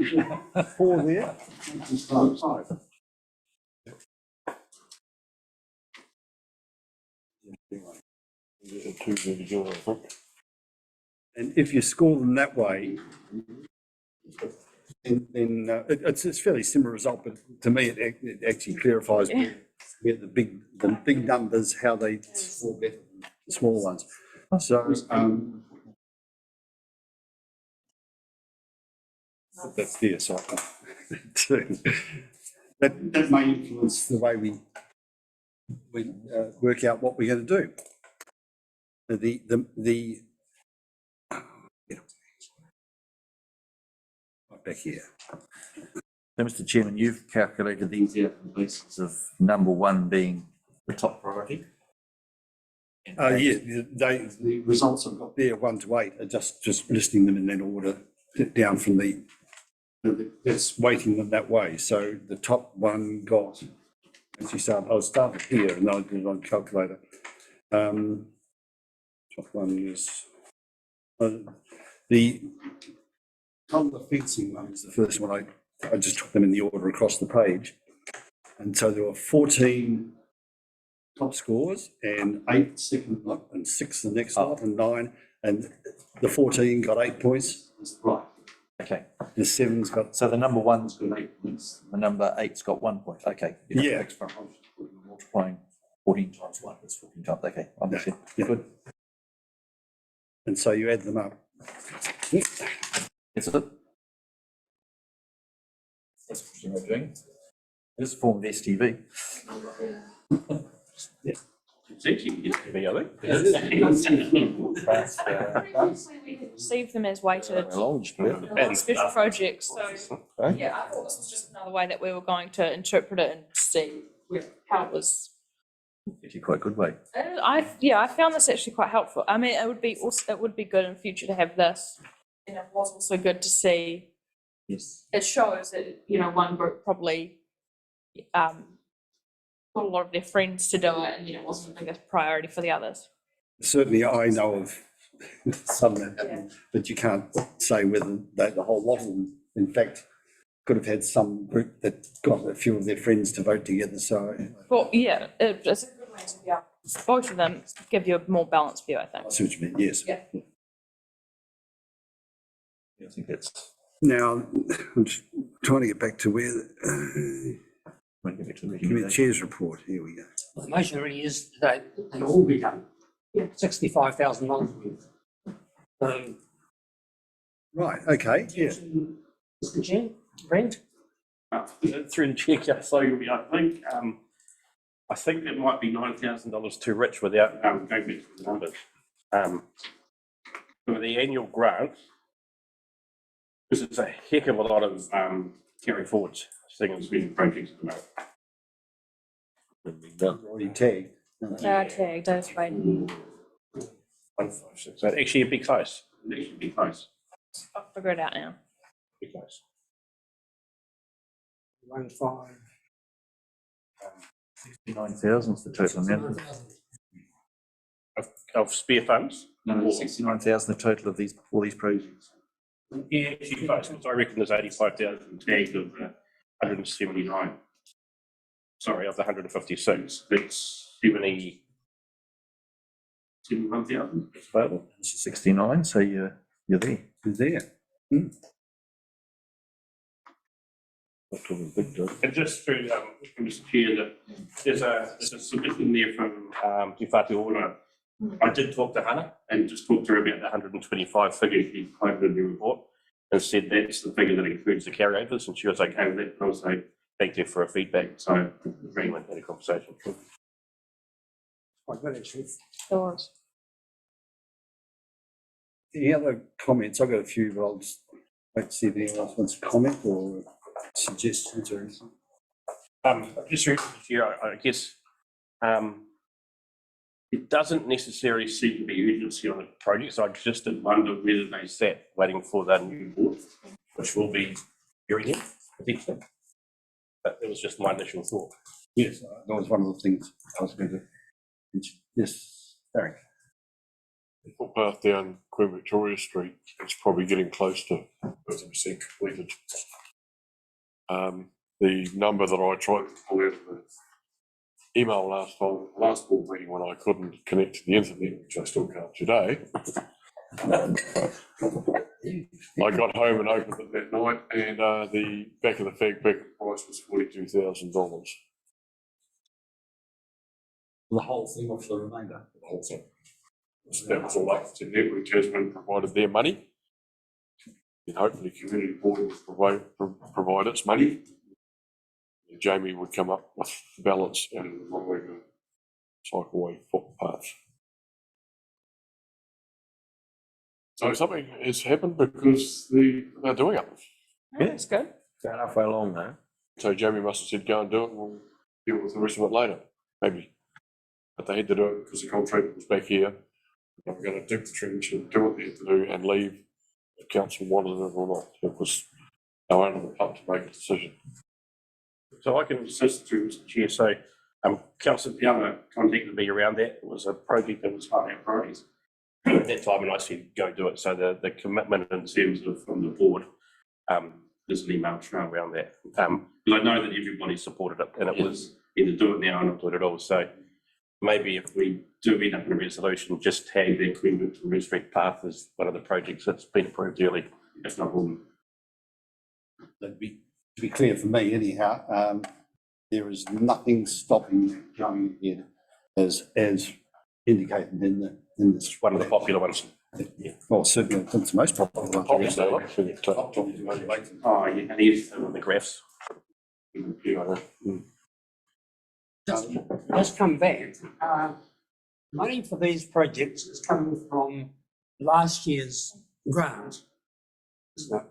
4 there. 5. And if you score them that way, then it's a fairly similar result, but to me it actually clarifies where the big numbers, how they score better than the small ones. So that's there, so that may influence the way we work out what we're going to do. Right back here. So, Mr. Chairman, you've calculated these out on the basis of number 1 being the top priority? Yeah, the results I've got there, 1 to 8, are just listing them in that order, down from that's weighting them that way. So the top one got, I started here and I did it on calculator. Top one is the colour fencing one is the first one. I just took them in the order across the page, and so there were 14 top scores and 8 second lot and 6 the next lot and 9, and the 14 got 8 points. Right. Okay. The 7's got, So the number 1's got 8 points. means the number 8's got 1 point, okay. Yeah. Multiplying 14 times 1 is 14 times, okay, I'm with you. Yeah. Good. And so you add them up. Is it? That's what you're doing. This is a form of STV. It's actually yesterday, I think. Previously, we had received them as weighted And special projects, so, Okay. yeah, I thought this was just another way that we were going to interpret it and see how it was. Actually quite a good way. I found this actually quite helpful. I mean, it would be good in future to have this. And it was also good to see, Yes. it shows that, one group probably, got a lot of their friends to do it, and, it wasn't the biggest priority for the others. Certainly, I know of some that happen, but you can't say whether the whole lot of them, in fact, could have had some group that got a few of their friends to vote together, so Well, yeah, it's a good way to be able, both of them give you a more balanced view, I think. I see what you mean, yes. Yeah. I think that's. Now, I'm just trying to get back to where, Chair's report, here we go. Well, the motion really is that they all be done. Yeah. $65,000 worth. Right, okay, yeah. Mr. Chair, Brent? through the chair, so I think it might be $9,000 too rich without going back to the numbers. For the annual grant, this is a heck of a lot of carry forwards, single spending projects at the moment. Already tagged. Tagged, that's right. 156. So actually, it'd be close. It'd actually be close. I'll figure it out now. Be close. 1.5. 69,000 is the total amount. Of spare funds? No, 69,000 the total of all these projects. Yeah, actually close, because I reckon there's 85,000 tagged of the 179. Sorry, of the 156. It's 71,000. It's available. It's 69, so you're there. Is there? And just through, Mr. Chair, that there's a submission there from Te Whātua Ora. I did talk to Hannah and just talked to her about the 125 figure she quoted in the report and said that's the figure that includes the carryovers, and she was okay with that, but also thanked her for her feedback. So very much had a conversation. Quite good, actually. Yours. Any other comments? I've got a few, but I'll just wait to see if anyone else wants to comment or suggestions or anything. Just through the year, I guess it doesn't necessarily seem to be urgency on the project, so I just did wonder whether they sat waiting for the new board, which will be hearing it, potentially. But it was just my initial thought. Yes, that was one of the things I was going to mention. Yes, Eric. The footpath down Queen Victoria Street, it's probably getting close to 50% completed. The number that I tried to pull out of the email last board meeting when I couldn't connect to the internet, which I still can't today. I got home and opened it that night, and the back of the fag pack price was $42,000. The whole thing off the remainder. The whole thing. So that was all up to Network Tasman provided their money. And hopefully community board would provide its money. And Jamie would come up with the balance and Motueka cycleway footpath. So something has happened because they're doing it. Yeah, that's good. About halfway along now. So Jamie must have said, go and do it, and we'll deal with the rest of it later, maybe. But they had to do it because the contractor was back here. They were going to dig the trench and do what they had to do and leave. The council wanted it or not. It was our own up to make a decision. So I can assist through Mr. Chair. So Councillor Piana contacted me around that. It was a project that was high on our priorities at that time, and I said, go do it. So the commitment in terms of from the board, there's an email trail around that. But I know that everybody supported it, and it was either do it now or not do it at all. So maybe if we do end up in a resolution, just tag the Queen Victoria Street path as one of the projects that's been approved early. That's not a problem. That'd be to be clear for me anyhow, there is nothing stopping that going ahead as indicated in this. One of the popular ones. Well, certainly it's the most popular one. Obviously, Oh, yeah, and here's the graphs. Just come back, money for these projects is coming from last year's grant, isn't it?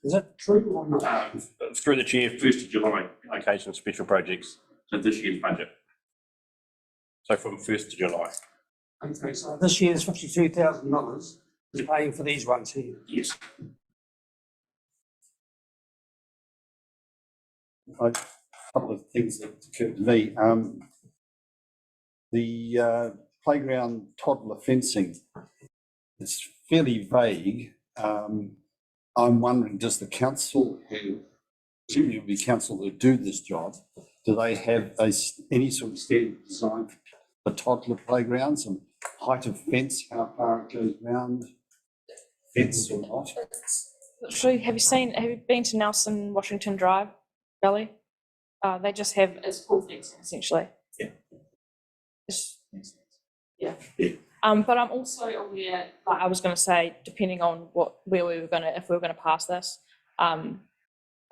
Is that true or not? Through the chair, 1st of July, allocation of special projects to this year's budget. So from 1st of July. Okay, so this year's $52,000 is paying for these ones here. Yes. A couple of things that occurred to me. The playground toddler fencing is fairly vague. I'm wondering, does the council who, presumably it will be council who do this job, do they have any sort of standard design for toddler playgrounds and height of fence, how far it goes round, fence or not? Literally, have you been to Nelson Washington Drive, Valley? They just have, it's full fencing essentially. Yeah. Yeah. Yeah. But I'm also aware, like I was going to say, depending on where we were going to, if we were going to pass this, I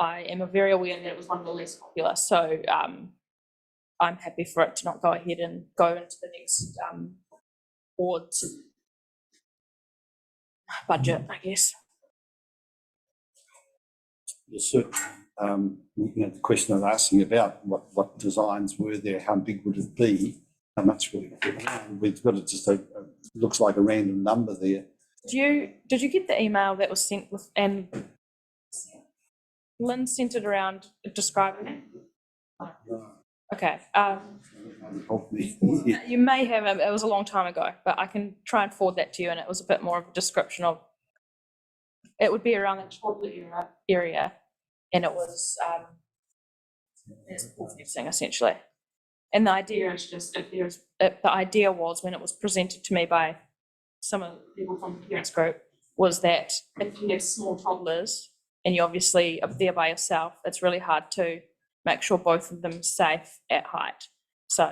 am very aware that it was one of the least popular. So I'm happy for it to not go ahead and go into the next board's budget, I guess. The question I was asking about what designs were there, how big would it be, how much would it be? We've got it just looks like a random number there. Did you get the email that was sent with, and Lynn sent it around describing it? Okay. You may have, it was a long time ago, but I can try and forward that to you, and it was a bit more of a description of, it would be around the toddler area, and it was it's fencing essentially. And the idea is just, the idea was, when it was presented to me by some of the people from the parents group, was that if you have small toddlers and you're obviously up there by yourself, it's really hard to make sure both of them are safe at height. So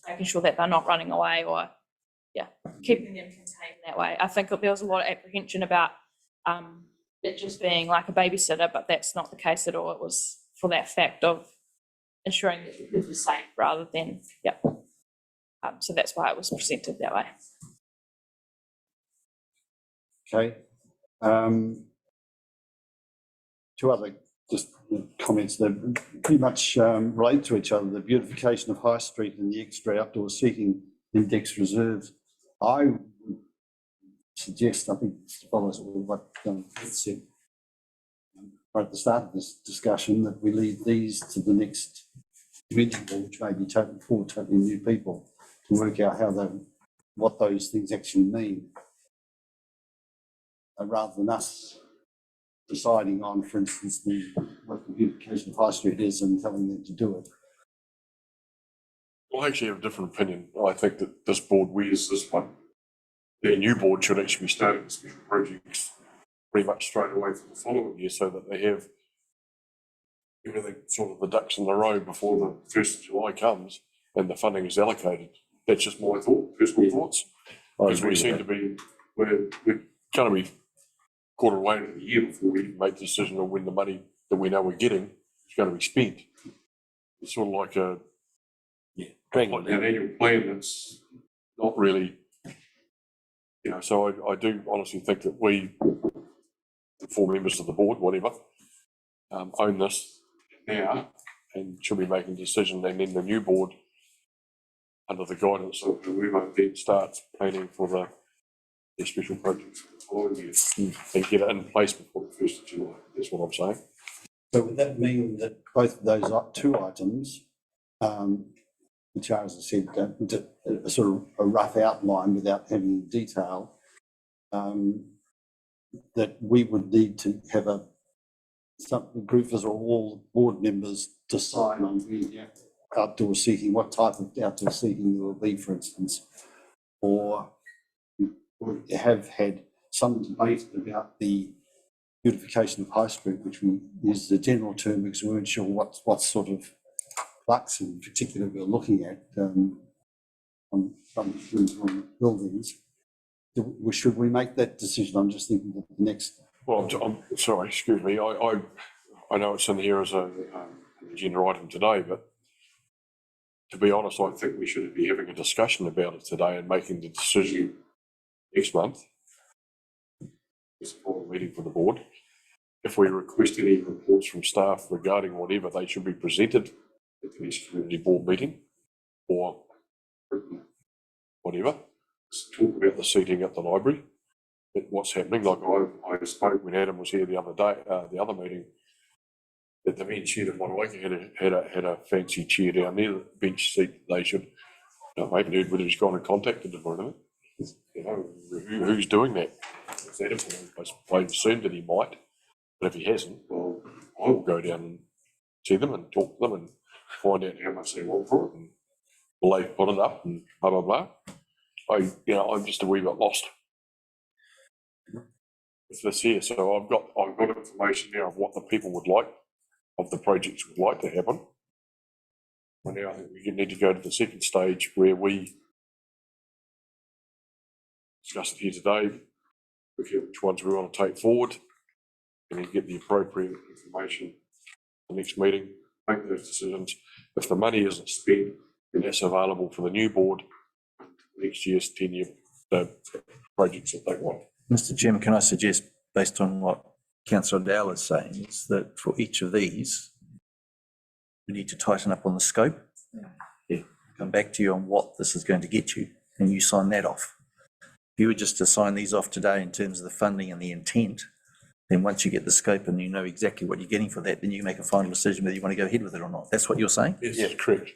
making sure that they're not running away, or keeping them contained that way. I think there was a lot of apprehension about it just being like a babysitter, but that's not the case at all. It was for that fact of ensuring that the kids were safe rather than, so that's why it was presented that way. Okay. Two other just comments that pretty much relate to each other. The beautification of High Street and the extra outdoor seating index reserves. I would suggest, I think it follows what Pete said right at the start of this discussion, that we leave these to the next committee, which may be totally new people, to work out what those things actually mean, rather than us deciding on, for instance, what the beautification of High Street is and telling them to do it. Well, I actually have a different opinion. I think that this board, this one, their new board should actually be starting special projects pretty much straight away for the following year, so that they have everything sort of the ducks in the row before the 1st of July comes and the funding is allocated. That's just my personal thoughts. Because we seem to be, we're going to be quarter way into the year before we make the decision on when the money that we know we're getting is going to be spent. It's sort of like an annual plan that's not really, so I do honestly think that we, the 4 members of the board, whatever, own this now and should be making a decision, and then the new board, under the guidance of whoever, then starts planning for the special projects for the following year and get it in place before the 1st of July. That's what I'm saying. So would that mean that both of those two items, which are, as I said, a sort of a rough outline without having detail, that we would need to have some group or all board members decide on the outdoor seating, what type of outdoor seating there will be, for instance, or have had some debate about the beautification of High Street, which we use the general term because we weren't sure what sort of flux in particular we were looking at on buildings. Should we make that decision? I'm just thinking of the next. Well, I'm sorry, excuse me. I know it's in here as an agenda item today, but to be honest, I think we should be having a discussion about it today and making the decision next month. It's a formal meeting for the board. If we request any reports from staff regarding whatever, they should be presented at the next community board meeting or whatever. Let's talk about the seating at the library, what's happening. Like I spoke when Adam was here the other day, the other meeting, that the bench shed in Motueka had a fancy chair down there, the bench seat. They should. I haven't heard whether he's gone and contacted them or anything. You know, who's doing that? I assumed that he might, but if he hasn't, well, I will go down and see them and talk to them and find out how much they want for it, and will they put it up and blah blah blah. I'm just a wee bit lost with this here. So I've got information now of what the people would like, of the projects would like to happen. And now I think we need to go to the second stage where we discuss it here today, look at which ones we want to take forward, and then get the appropriate information for the next meeting, make those decisions. If the money isn't spent, then that's available for the new board next year's 10-year projects that they want. Mr. Chairman, can I suggest, based on what Councillor Dowell is saying, is that for each of these, we need to tighten up on the scope. Yeah. Come back to you on what this is going to get you, and you sign that off. If you were just to sign these off today in terms of the funding and the intent, then once you get the scope and you know exactly what you're getting for that, then you make a final decision whether you want to go ahead with it or not. That's what you're saying? Yes, yeah, correct.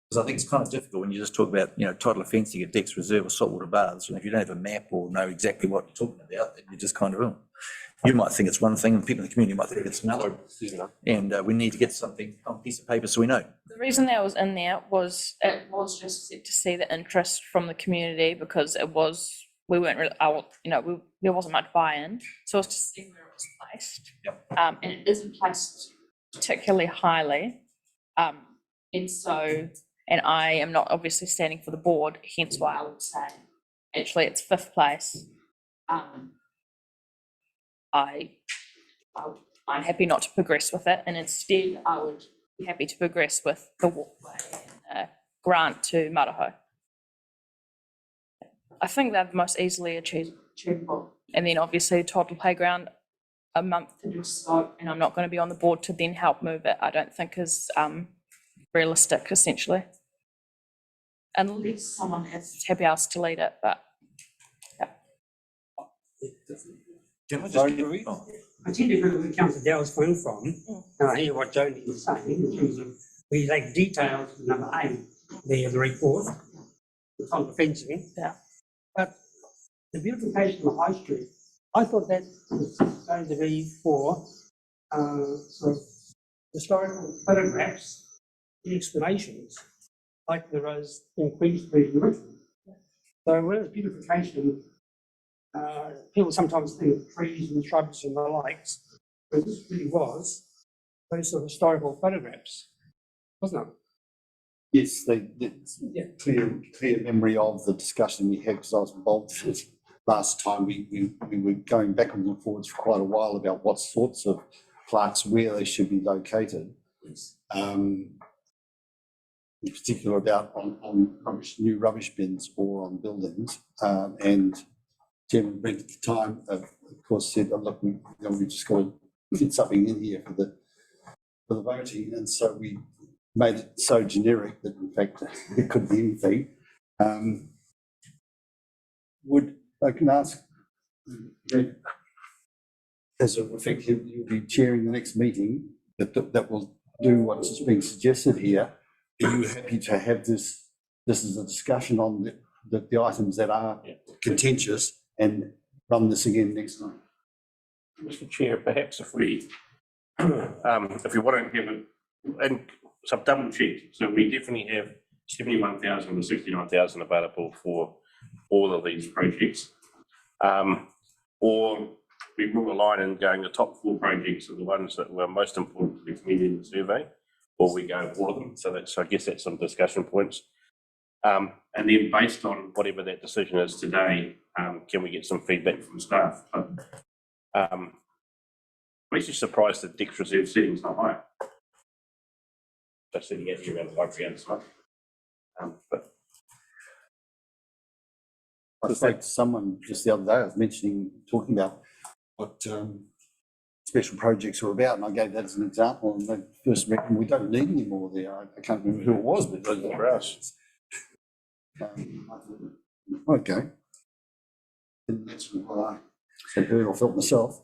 Because I think it's kind of difficult when you just talk about, tidal of fencing at decks, reserve or saltwater baths, and if you don't have a map or know exactly what you're talking about, then you just kind of, you might think it's one thing and people in the community might think it's another. And we need to get something on a piece of paper so we know. The reason that was in there was it was just to see the interest from the community, because we weren't really, there wasn't much buy-in, so it was to see where it was placed. Yep. And it isn't placed particularly highly, and I am not obviously standing for the board, hence why I would say actually it's 5th place. I'm happy not to progress with it, and instead I would be happy to progress with the walkway and grant to Maraho. I think they're the most easily achievable. And then obviously toddler playground, a month to do scope, and I'm not going to be on the board to then help move it, I don't think is realistic, essentially. Unless someone has happy hours to lead it, but yeah. Can I I tend to agree with Councillor Dowell's coming from, and I hear what Jody is saying in terms of we like details in number 8 there, the report, the contra fencing. Yeah. But the beautification of High Street, I thought that was going to be for sort of historical photographs, explanations, like there was in Queen Street in Richmond. So whereas beautification, people sometimes think of trees and shrubs and the likes, but this really was those sort of historical photographs, wasn't it? Yes, clear memory of the discussion we had, because I was involved in it last time. We were going backwards and forwards for quite a while about what sorts of plaques, where they should be located. In particular about on new rubbish bins or on buildings. And Chairman Brent at the time, of course, said, look, we've just got to fit something in here for the voting. And so we made it so generic that, in fact, it could be anything. I can ask, as a effect, you'll be chairing the next meeting that will do what's being suggested here. Are you happy to have this as a discussion on the items that are contentious and run this again next time? Mr. Chair, perhaps if we want to have it, and so I've double checked, so we definitely have 71,000 to 69,000 available for all of these projects. Or we draw a line and going the top 4 projects are the ones that were most important to the community in the survey, or we go all of them. So I guess that's some discussion points. And then based on whatever that decision is today, can we get some feedback from staff? I'm actually surprised that Dex reserve seating's not higher. Just sitting out here around the library outside. But I spoke to someone just the other day, I was talking about what special projects are about, and I gave that as an example, and they first reckoned we don't need any more there. I can't remember who it was, but those were us. Okay. And that's what I had heard or felt myself.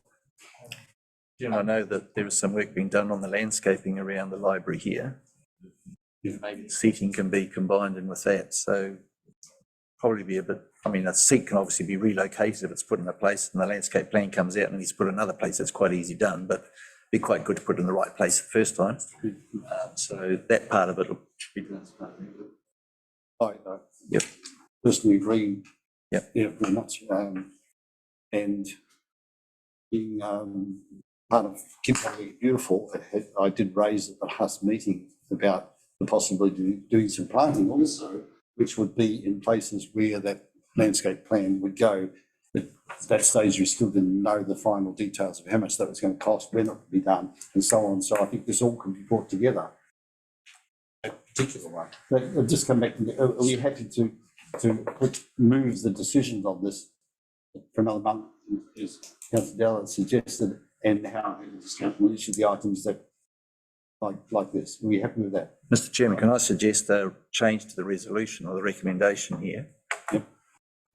Jim, I know that there is some work being done on the landscaping around the library here. Maybe seating can be combined in with that, so probably be a bit, I mean, a seat can obviously be relocated if it's put in a place and the landscape plan comes out and he's put another place, that's quite easy done, but it'd be quite good to put it in the right place the first time. So that part of it will be done. I Yep. personally agree. Yep. Yeah, very much. And being part of Keep It Beautiful, I did raise at the Huss meeting about the possibility of doing some planting also, which would be in places where that landscape plan would go. But at that stage, we still didn't know the final details of how much that was going to cost, when it would be done, and so on. So I think this all can be brought together. A particular one. But I'll just come back. Are we happy to move the decisions on this for another month, as Councillor Dallard suggested, and how we discuss each of the items that like this? Are we happy with that? Mr. Chairman, can I suggest a change to the resolution or the recommendation here? Yep.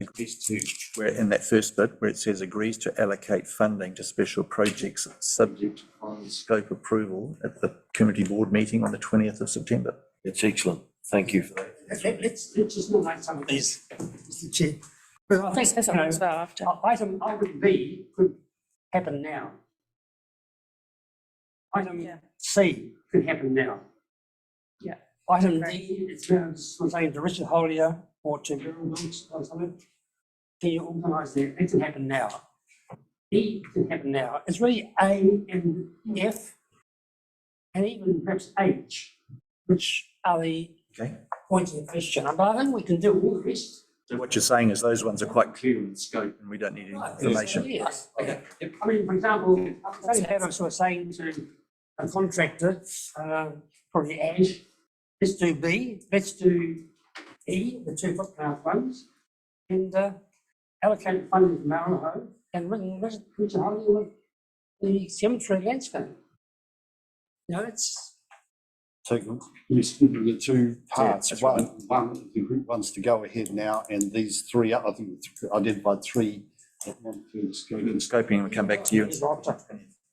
Agrees to, where in that first bit where it says agrees to allocate funding to special projects subject to final scope approval at the community board meeting on the 20th of September. It's excellent. Thank you. Let's just nominate some of these, Mr. Chair. But I think, Say something as well after. item B could happen now. Item C could happen now. Yeah. Item Right. D, it's saying to Richard Hollier or to Beryl Wilkes or something. Can you organise that? It can happen now. E can happen now. It's really A and F and even perhaps H, which are the Okay. points of question. But I think we can do all the rest. So what you're saying is those ones are quite clear in scope and we don't need any information. Yes. Okay. I mean, for example, I had I was saying to a contractor, probably Ash, let's do B, let's do E, the 2 footpath ones, and allocate funding from Maraho and Richard Holly with the cemetery landscape. You know, it's. So we're splitting the two parts. that's One, the group wants to go ahead now, and these three, I think identified 3 that want to go The scoping and we'll come back to you.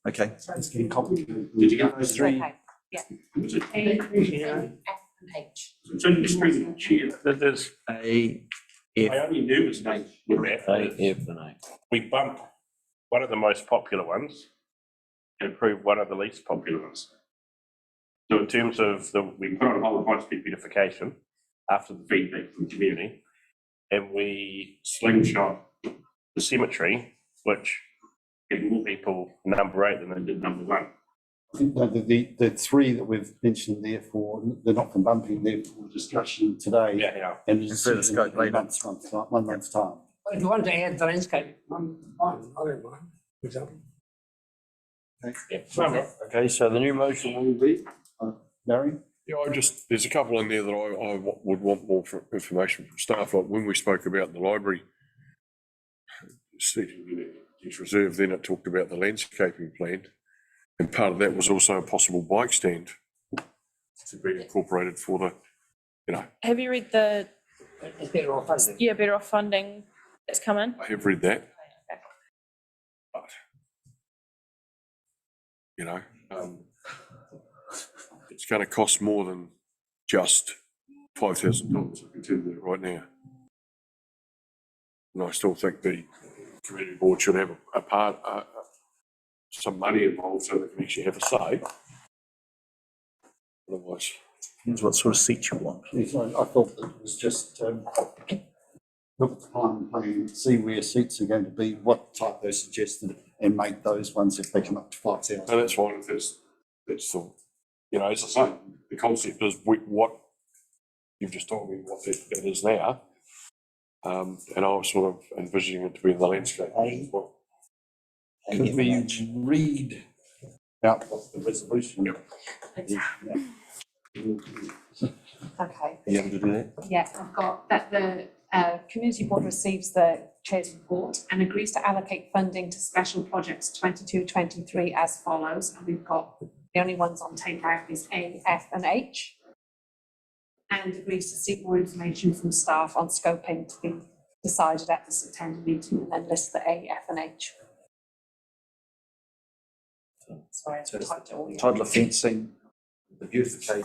Okay. It's getting complicated. Did you get those 3? Okay. Yeah. Was it? Yeah. H. So just bring the chair. there's, A, F. my only nervous with that A, F and A. we bump one of the most popular ones and approve one of the least popular ones. So in terms of we put on hold high speed beautification after the feedback from the community, and we slingshot the cemetery, which had more people number 8 than they did number 1. I think the 3 that we've mentioned there they're not for bumping, they're for discussion today. Yeah. And further scope later. 1 month's time. But if you want to add the landscape, I'm fine, I don't mind, for example. Okay, so the new motion will be? Barry? Yeah, there's a couple in there that I would want more information from staff, like when we spoke about the library seating unit, it's reserved, then it talked about the landscaping plan. And part of that was also a possible bike stand to be incorporated for the, Have you read the It's better off funding. better off funding that's coming? I have read that. Okay. But, it's going to cost more than just $5,000. I can tell you that right now. And I still think the community board should have some money involved so they can actually have a say. Otherwise, Depends what sort of seat you want. Yes, I thought that it was just look at the plan, see where seats are going to be, what type they suggested, and make those ones if they come up to 5,000. And that's fine, it's the, you know, as I say, the concept is what you've just told me what that is now. And I was sort of envisioning it to be in the landscape as well. Could we read out what the resolution? Okay. Are you able to do that? Yeah, I've got that the community board receives the chair's report and agrees to allocate funding to special projects 22-23 as follows. And we've got the only ones on tape out is A, F and H. And agrees to seek more information from staff on scoping to be decided at the September meeting and then list the A, F and H. Sorry, I typed it all. Toddler fencing, the beautification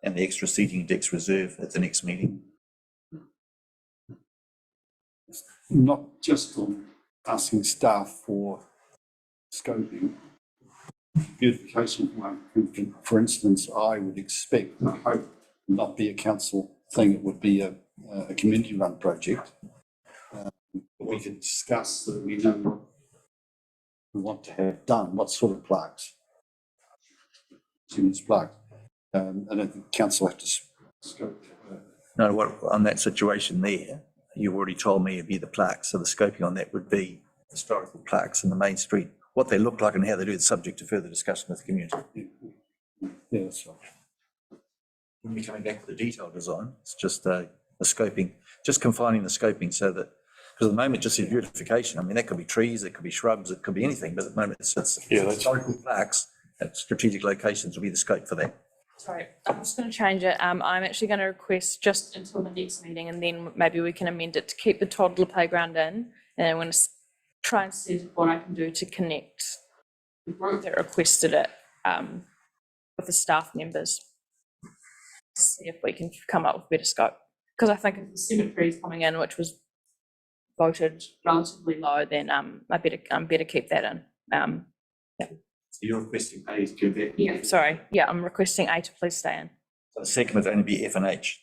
and the extra seating decks reserve at the next meeting. Not just on asking staff for scoping. Beautification one, for instance, I would expect, and I hope not be a council thing, it would be a community run project. We could discuss that we know what we want to have done, what sort of plaques. Students' plaques. I don't think council have to scope. No, what, on that situation there, you already told me it'd be the plaques, so the scoping on that would be historical plaques in the main street. What they look like and how they do it is subject to further discussion with the community. Yeah, that's right. When we're coming back to the detailed design, it's just the scoping, just confining the scoping so that, because at the moment it just says beautification. I mean, that could be trees, it could be shrubs, it could be anything, but at the moment it's Yeah, that's- historical plaques at strategic locations will be the scope for that. Sorry, I'm just going to change it. I'm actually going to request just until the next meeting, and then maybe we can amend it to keep the toddler playground in. And I'm going to try and see what I can do to connect the group that requested it with the staff members. See if we can come up with better scope. Because I think if the cemetery is coming in, which was voted relatively low, then I better keep that in. So you're requesting A to go back. Yeah, sorry. Yeah, I'm requesting A to please stay in. So the second would only be F and H.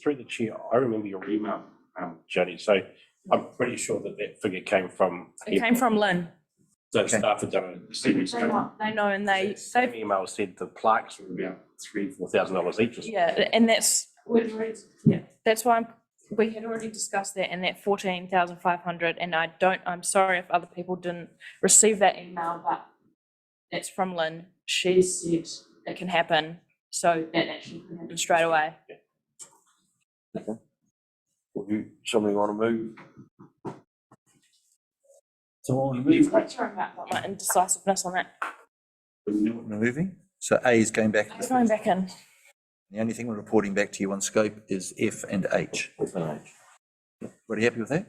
Through the chair, I remember your email, Jodie, so I'm pretty sure that figure came from. It came from Lynn. So Okay. staff had done a series. They know, and they Same email said the plaques were about $3,000-4,000 each. or something. yeah, and that's that's why we had already discussed that, and that 14,500. And I'm sorry if other people didn't receive that email, but that's from Lynn. She said it can happen, so that actually can happen straight away. Somebody want to move? So on Sorry about my indecisiveness on that. Removing. So A is going back. It's going back in. The only thing we're reporting back to you on scope is F and H. Everybody happy with that?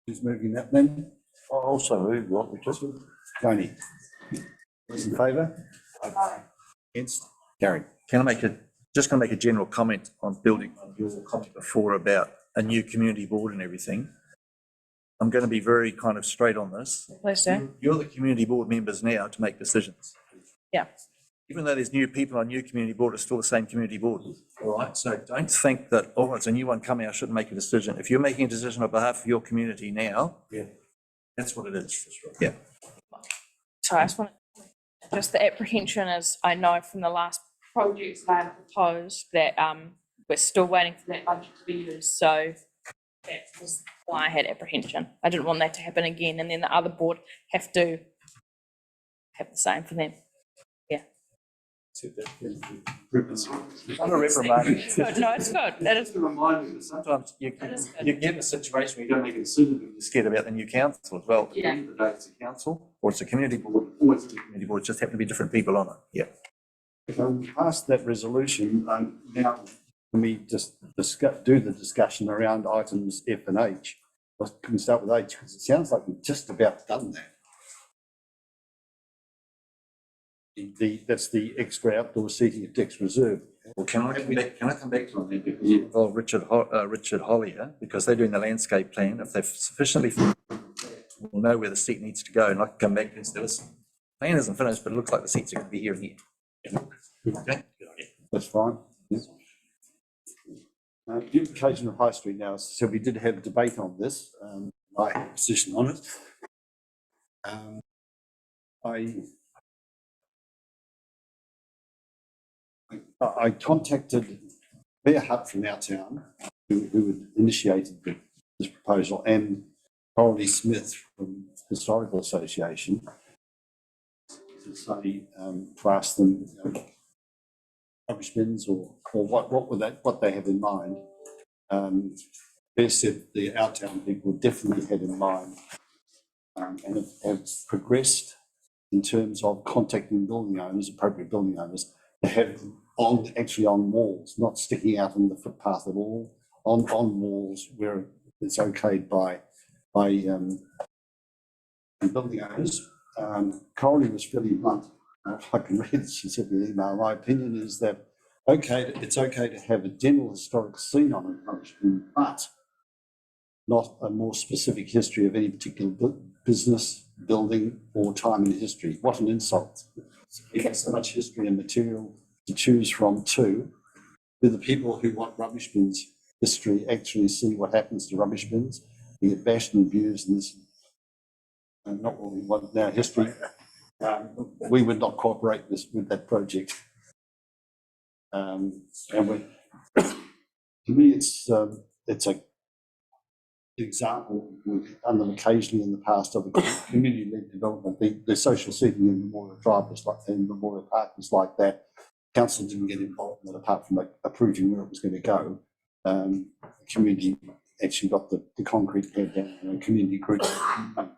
who's moving that then? I also move, you want me to? Tony. Those in favour? Against? Carried. Can I make just going to make a general comment on building on your comment before about a new community board and everything. I'm going to be very kind of straight on this. Please do. You're the community board members now to make decisions. Yeah. Even though there's new people on new community board, it's still the same community board. All right. So don't think that, oh, it's a new one coming, I shouldn't make a decision. If you're making a decision on behalf of your community now, yeah, that's what it is. Yeah. So I just want just the apprehension is, I know from the last projects that I proposed that we're still waiting for that budget to be used. So that was why I had apprehension. I didn't want that to happen again, and then the other board have to have the same for them. Yeah. I'm a reprimand. It's good. No, it's good. It is. Sometimes you is good. get in a situation where you don't make a decision, but you're scared about the new council as well. At the Yeah. end of the day, it's a council or it's a community board, or it's a community board, just happen to be different people on it. Yeah. If we pass that resolution, now can we just do the discussion around items F and H? Can we start with H? Because it sounds like we've just about done that. That's the extra outdoor seating at Dick's Reserve. Well, can I come back to that because you involve Richard Hollier, because they're doing the landscape plan. If they've sufficiently, we'll know where the seat needs to go, and I can come back and say, listen, plan isn't finished, but it looks like the seats are going to be here and here. Okay. That's fine. Yes. Duplication of High Street now, so we did have a debate on this. my position on it. I contacted Bear Hut from our town, who had initiated this proposal, and Coralie Smith from Historical Association, to say, to ask them, rubbish bins or what they have in mind. Bear said our town people definitely had in mind, and have progressed in terms of contacting building owners, appropriate building owners, to have actually on walls, not sticking out on the footpath at all, on walls where it's okayed by building owners. Coralie was fairly blunt. I can read it. She sent me an email. My opinion is that it's okay to have a general historical scene on a rubbish bin, but not a more specific history of any particular business, building, or time in history. What an insult. We have so much history and material to choose from too. Do the people who want rubbish bins history actually see what happens to rubbish bins? We get bashed and abused, and this is not what we want in our history. We would not cooperate with that project. And to me, it's a example we've done them occasionally in the past of a community-led development. The social seating in Memorial Drive was like that, in Memorial Park was like that. Council didn't get involved in it apart from approving where it was going to go. The community actually got the concrete pad down, and a community group work.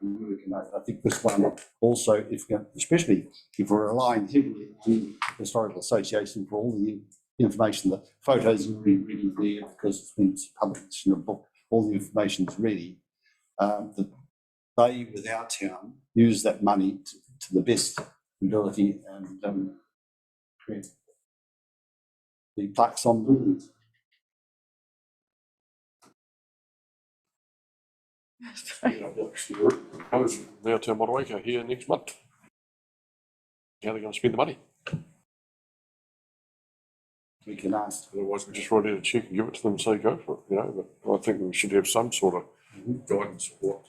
And I think this one also, especially if we're relying heavily on the Historical Association for all the information, the photos are really there because it's been published in a book. All the information is ready. That they, with our town, use that money to the best ability and create the plaques on buildings. Propose now to Motueka here next month. How they're going to spend the money. We can ask. Otherwise, we just write out a check and give it to them and say go for it, But I think we should have some sort of guidance of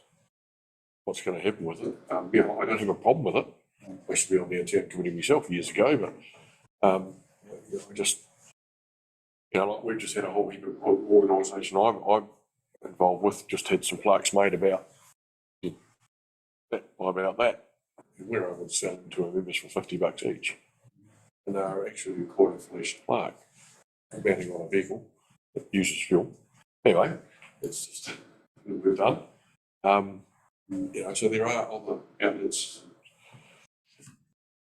what's going to happen with it. I don't have a problem with it. I used to be on the town committee myself years ago, but I just, like we just had a whole heap of organisation I'm involved with, just had some plaques made about that. And we're able to sell them to our members for $50 each. And they're actually quite a flashy plaque, mounting on a vehicle that uses fuel. Anyway, it's just what we've done. So there are other outlets.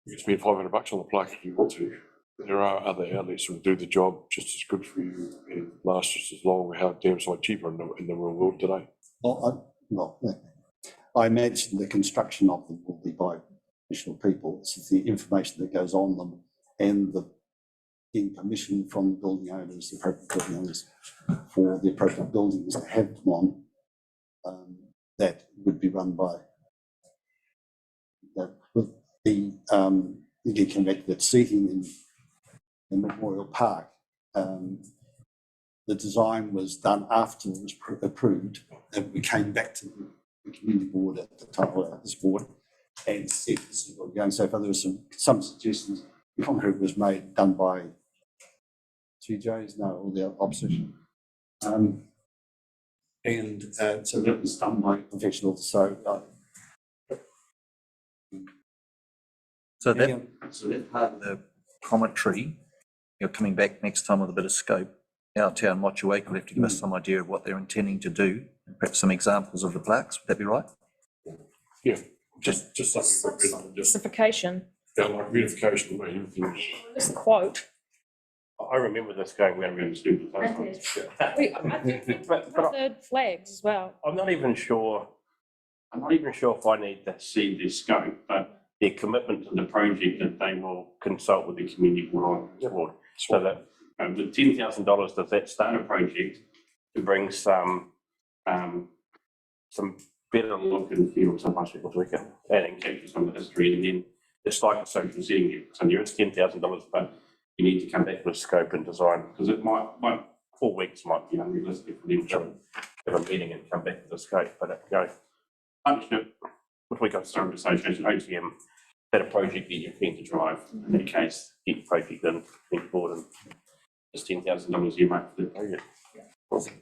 You can spend $500 on the plaque if you want to. There are other outlets that will do the job just as good for you and last just as long, or how damn sight cheaper in the real world today. I imagine the construction of them will be by professional people. It's the information that goes on them and the getting permission from the building owners, the appropriate building owners, for the appropriate buildings to have them on. That would be run by you can connect that seating in Memorial Park. The design was done after it was approved, and we came back to the community board at the time, or this board, and said this is what we're going. So far, there was some suggestions. Concrete was done by TJs, or the opposition. So that was done by professionals. So that part of the commentary, you're coming back next time with a bit of scope. Our town, Motueka, will have to give us some idea of what they're intending to do, perhaps some examples of the plaques. Would that be right? Yeah, just something Specification. like beautification. Just a quote. I remember this going round the stupid place. I think the flags as well. I'm not even sure if I need to see their scope, but their commitment to the project that they will consult with the community board on. So that the $10,000, does that start a project to bring some better look and feel to Motueka and capture some of the history, and then it's like a social setting here. So it's $10,000, but you need to come back with scope and design, because it might 4 weeks might be unrealistic for them to have a meeting and come back with a scope, but it go. Partnership, if we got Surrey Association, OTM, that a project that you're keen to drive, in that case, get your project in, think forward, and it's $10,000 a month for the project.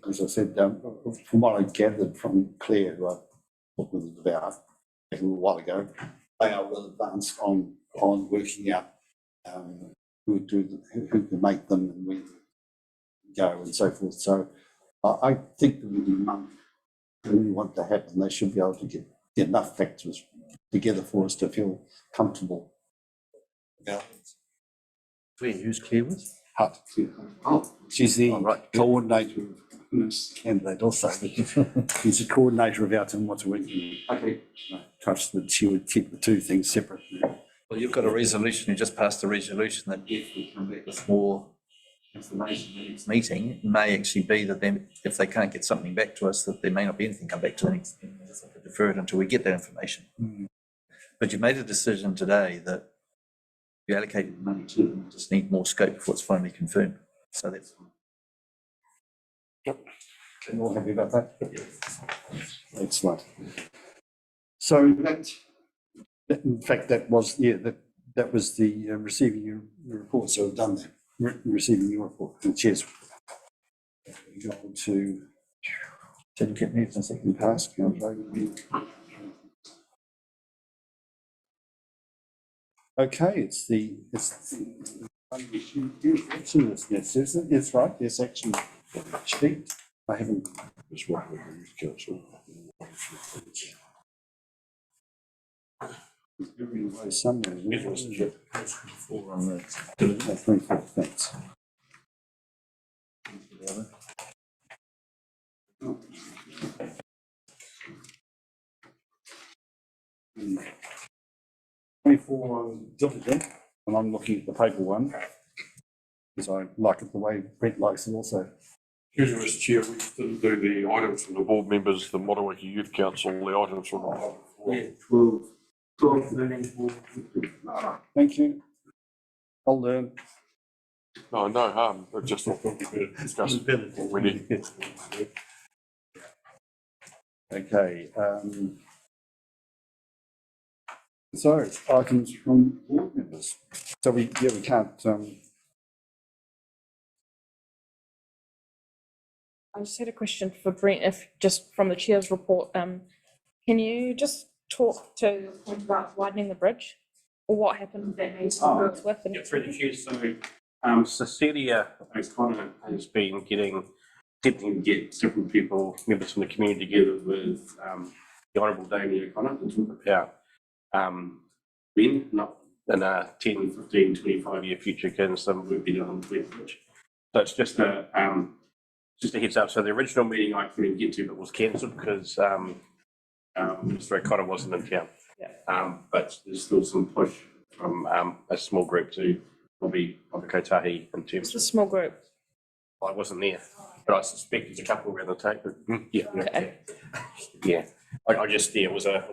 As I said, from what I gathered from Claire, who I talked with about a little while ago, they are well advanced on working out who can make them and where to go and so forth. So I think that within a month, when we want to happen, they should be able to get enough factors together for us to feel comfortable about it. Claire, who's Claire with? Hut. She's the coordinator of candidate also. She's the coordinator of out in Motueka. Okay. I trust that she would keep the two things separate. Well, you've got a resolution, you just passed a resolution that if we come back with more information in the next meeting, it may actually be that then, if they can't get something back to us, that there may not be anything come back to the next meeting. We'll just have to defer it until we get that information. But you made a decision today that you allocated money to them, just need more scope before it's finally confirmed. So that's. Yep. And all happy about that? Excellent. So in fact, that was the receiving your report. So we've done that, receiving your report. And cheers. We go on to certificate needs and second pass. Okay, it's the action list. Yes, isn't it? Yes, right. Yes, action sheet. I haven't. It's right with the youth council. Everywhere somewhere. It was Four on the. 24, thanks. Mm. 24 on diligent, and I'm looking at the paper one because I like it the way Brent likes it also. Excuse me, Mr. Chair, we didn't do the items from the board members, the Motueka Youth Council, the items from the. Yeah, 12, 13. Thank you. I'll learn. No, no harm, but just thought we better discuss what we need. Okay. So items from board members. So we can't. I just had a question for Brent, if just from the chair's report, can you just talk to the point about widening the bridge? Or what happened with that meeting with? Yeah, through the chair, so Cecilia O'Connor has been attempting to get different people, members from the community together with the Honourable Damien O'Connor to talk about when, not in a 10, 15, 25-year future, can some work be done on the Fleet Bridge. So it's just a heads up. So the original meeting I couldn't get to, but was cancelled because Mr. O'Connor wasn't in town. Yeah. But there's still some push from a small group to probably Kotahi in terms It's a small group. I wasn't there, but I suspect there's a couple around the table. Yeah. Okay. Yeah. I just, it was a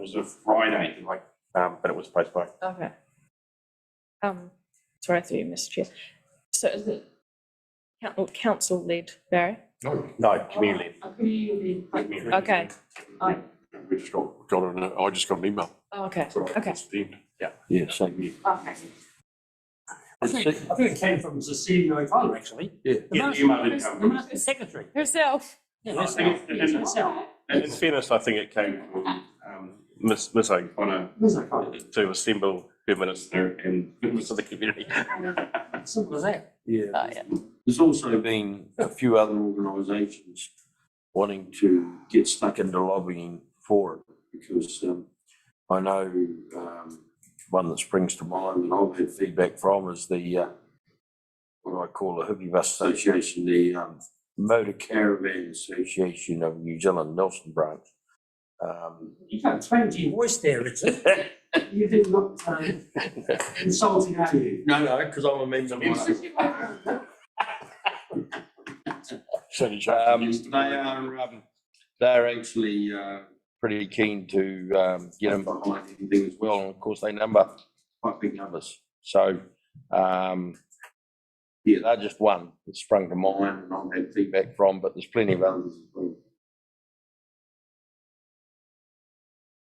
Friday, but it was postponed. Okay. Sorry, I threw you, Mr. Chair. So is it council led, Barry? No, community. Okay. We just I just got an email. Oh, okay. So Okay. it's the end. Yeah, same here. Okay. I think it came from Cecilia O'Connor, actually. Yeah. The email didn't come The from. master secretary. Herself. Yeah, I think herself. in fairness, I think it came from Miss O'Connor Ms. O'Connor. to assemble her minister and members of the community. Simple as that. Yeah. Oh, yeah. There's also been a few other organisations wanting to get stuck into lobbying for it because I know one that springs to mind and I've had feedback from is the what I call the Hippie Bus Association, the Motor Caravan Association of New Zealand, Nelson branch. You have 20 voice there, Richard. You did not insulting, are you? No, because I'm a member. They're actually pretty keen to get them behind anything as well, and of course they number quite big numbers. So Yeah, they're just one that sprung to mind and I've had feedback from, but there's plenty of others as well.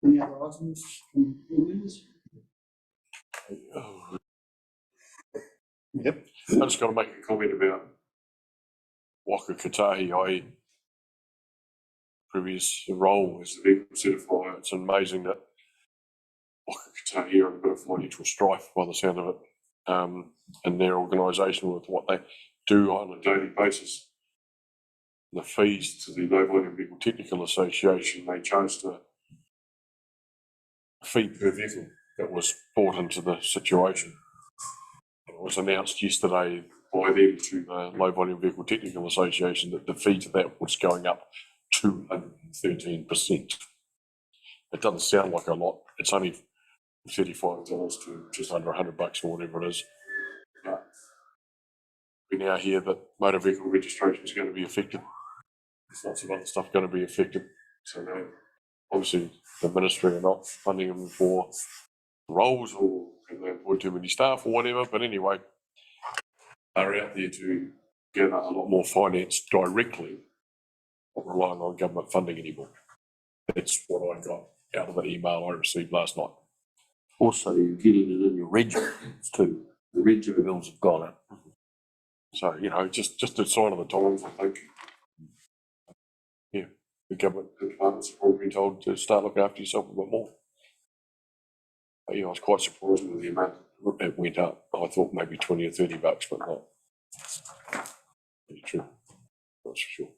Any other items from members? Yep. I just got to make a comment about Waka Katahi. I previous role as the vehicle certifier. It's amazing that Waka Katahi are in a bit of financial strife by the sound of it, and their organisation with what they do on a daily basis. The fees to the Low Volume Vehicle Technical Association, they chose to fee per vehicle that was brought into the situation. It was announced yesterday by them to the Low Volume Vehicle Technical Association that the fee to that was going up 213%. It doesn't sound like a lot. It's only $35 to just under $100 or whatever it is. But we now hear that motor vehicle registration is going to be affected. There's lots of other stuff going to be affected. So now, obviously, the ministry are not funding them for roles or they employ too many staff or whatever. But anyway, they're out there to gather a lot more finance directly, not relying on government funding anymore. That's what I got out of the email I received last night. Also, you're getting it in your reg bills too. The reg bills have gone up. So, you know, just a sign of the times, I think. Yeah, the government departments have probably been told to start looking after yourself a bit more. But, yeah, I was quite surprised with the amount it went up. I thought maybe $20 or $30, but not. Pretty true. That's for sure.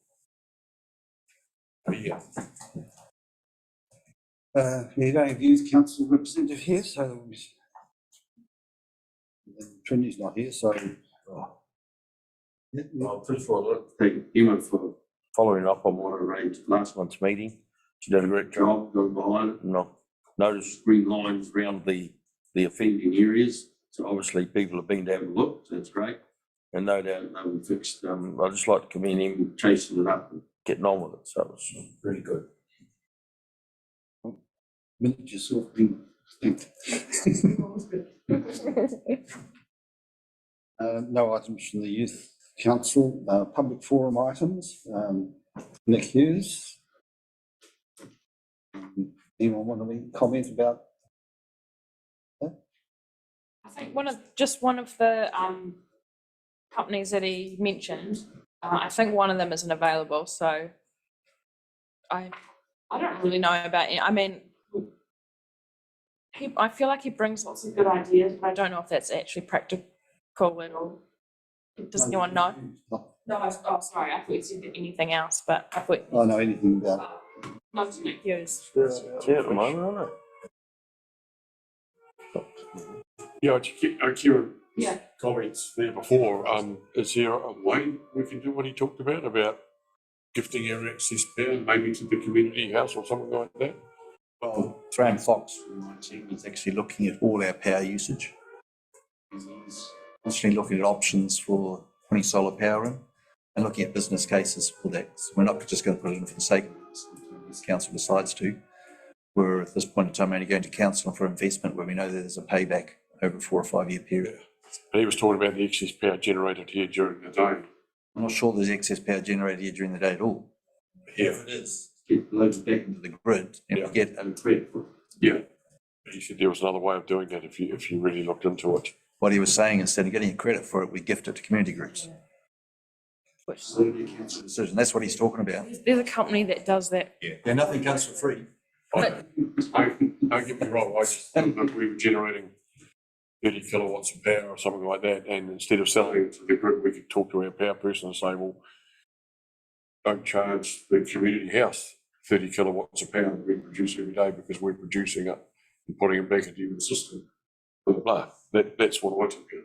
But yeah. We don't have youth council representative here, so Trinity's not here, so. Well, first of all, I'd like to thank Emma for following up on what I arranged last month's meeting. She did a great job going behind it. And I've noticed green lines around the offending areas. So obviously people have been to have a look, so that's great. And no doubt they will fix. I'd just like to commend him chasing it up and getting on with it. So it was really good. Minute yourself being no items from the youth council. Public forum items. Nick Hughes. Anyone want to comment about that? I think one of the companies that he mentioned, I think one of them isn't available, so I don't really know about it. I mean, I feel like he brings lots of good ideas, but I don't know if that's actually practical at all. Does anyone know? No, sorry, I thought you said anything else, but I thought. I know anything about Not to Nick Hughes. Yeah, at the moment, isn't it? Yeah, Kieran, Yeah. comments there before. Is there a way we can do what he talked about gifting our access power, maybe to the community house or something like that? Well, Fran Fox, my team, is actually looking at all our power usage. He's constantly looking at options for putting solar power in and looking at business cases for that. So we're not just going to put it in for the sake of it, this council decides to. We're at this point in time only going to council for investment where we know there's a payback over a 4 or 5 year period. But he was talking about the excess power generated here during the day. I'm not sure there's excess power generated here during the day at all. Yeah. If it is, get loaded back into the grid and we get a credit for it. Yeah. He said there was another way of doing that if you really looked into it. What he was saying, instead of getting a credit for it, we gift it to community groups. Council decision. That's what he's talking about. There's a company that does that. Yeah, nothing comes for free. Don't get me wrong, I just think that we were generating 30 kilowatts of power or something like that, and instead of selling it to the grid, we could talk to our power person and say, well, don't charge the community house 30 kilowatts of power that we produce every day because we're producing it and putting it back into the system. Blah, blah, blah. That's what I took it.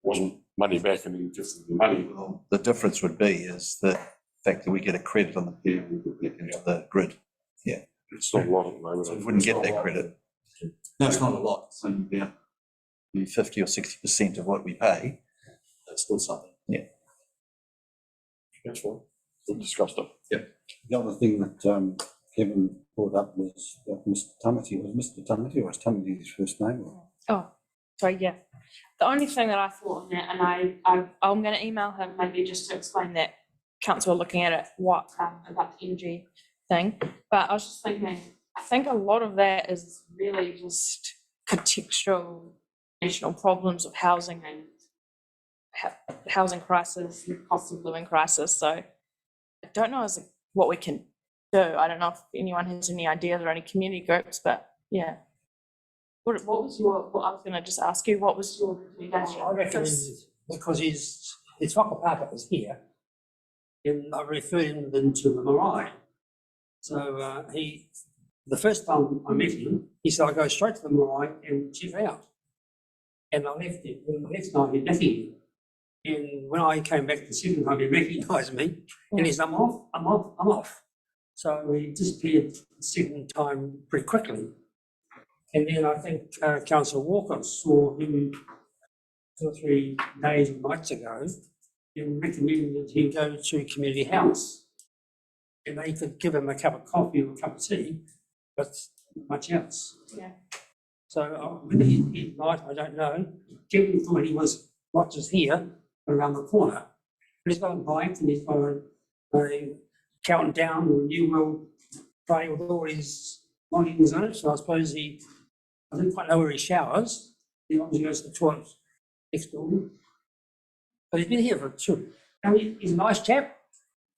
Wasn't money back and then just the money. Well, the difference would be is the fact that we get a credit on the power we put back into the grid. Yeah. It's not a lot at the moment. So we wouldn't get that credit. No, it's not a lot. It's only about 50 or 60% of what we pay. That's still something. Yeah. That's fine. We've discussed it. Yeah. the other thing that Kevin brought up was Mr. Tamati. Was Mr. Tamati or was Tamati his first name? Or? Oh, sorry, yeah. the only thing that I thought on that, and I'm going to email him maybe just to explain that council are looking at it, what about the energy thing. But I was just thinking, I think a lot of that is really just contextual national problems of housing and housing crisis, and cost of living crisis. So I don't know what we can do. I don't know if anyone has any ideas or any community groups, but yeah. What was your, what I was going to just ask you, what was your recommendation? I reckon because his whakapapa was here, and I referred him then to the marae. So the first time I met him, he said, I go straight to the marae and check out. And I left it. And the next night, he nothing. And when I came back the second time, he recognised me, and he said, I'm off. So he disappeared the second time pretty quickly. And then I think Councillor Walker saw him 2 or 3 days or nights ago and recommended that he go to community house. And they could give him a cup of coffee or a cup of tea, but not much else. Yeah. So whether he might, I don't know. Kevin thought he was not just here, but around the corner. But he's got a bike and he's got a countdown, a new world tray with all his longings on it. So I suppose I didn't quite know where he showers. He obviously goes to the toilet next door. But he's been here for 2. He's a nice chap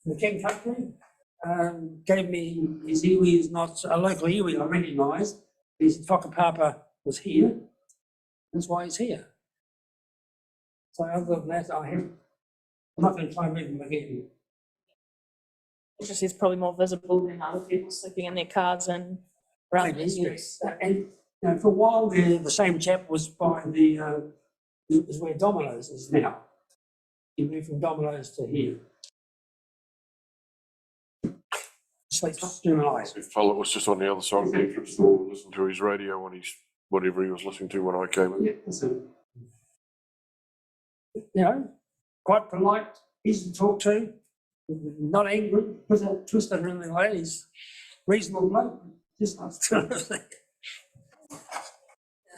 from the King Country. Gave me his iwi. He's not a local iwi I recognised. His whakapapa was here. That's why he's here. So other than that, I'm not going to try and meet him again. It's just he's probably more visible than other people sleeping in their cars and around the streets. And for a while there, the same chap was by is where Domino's is now. He moved from Domino's to here. Sleeps through my eyes. The fellow was just on the other side of the entrance door, listening to his radio on his, whatever he was listening to when I came in. Yeah, so, quite polite, easy to talk to, not angry, doesn't twist or anything like that. He's reasonable bloke, just nice to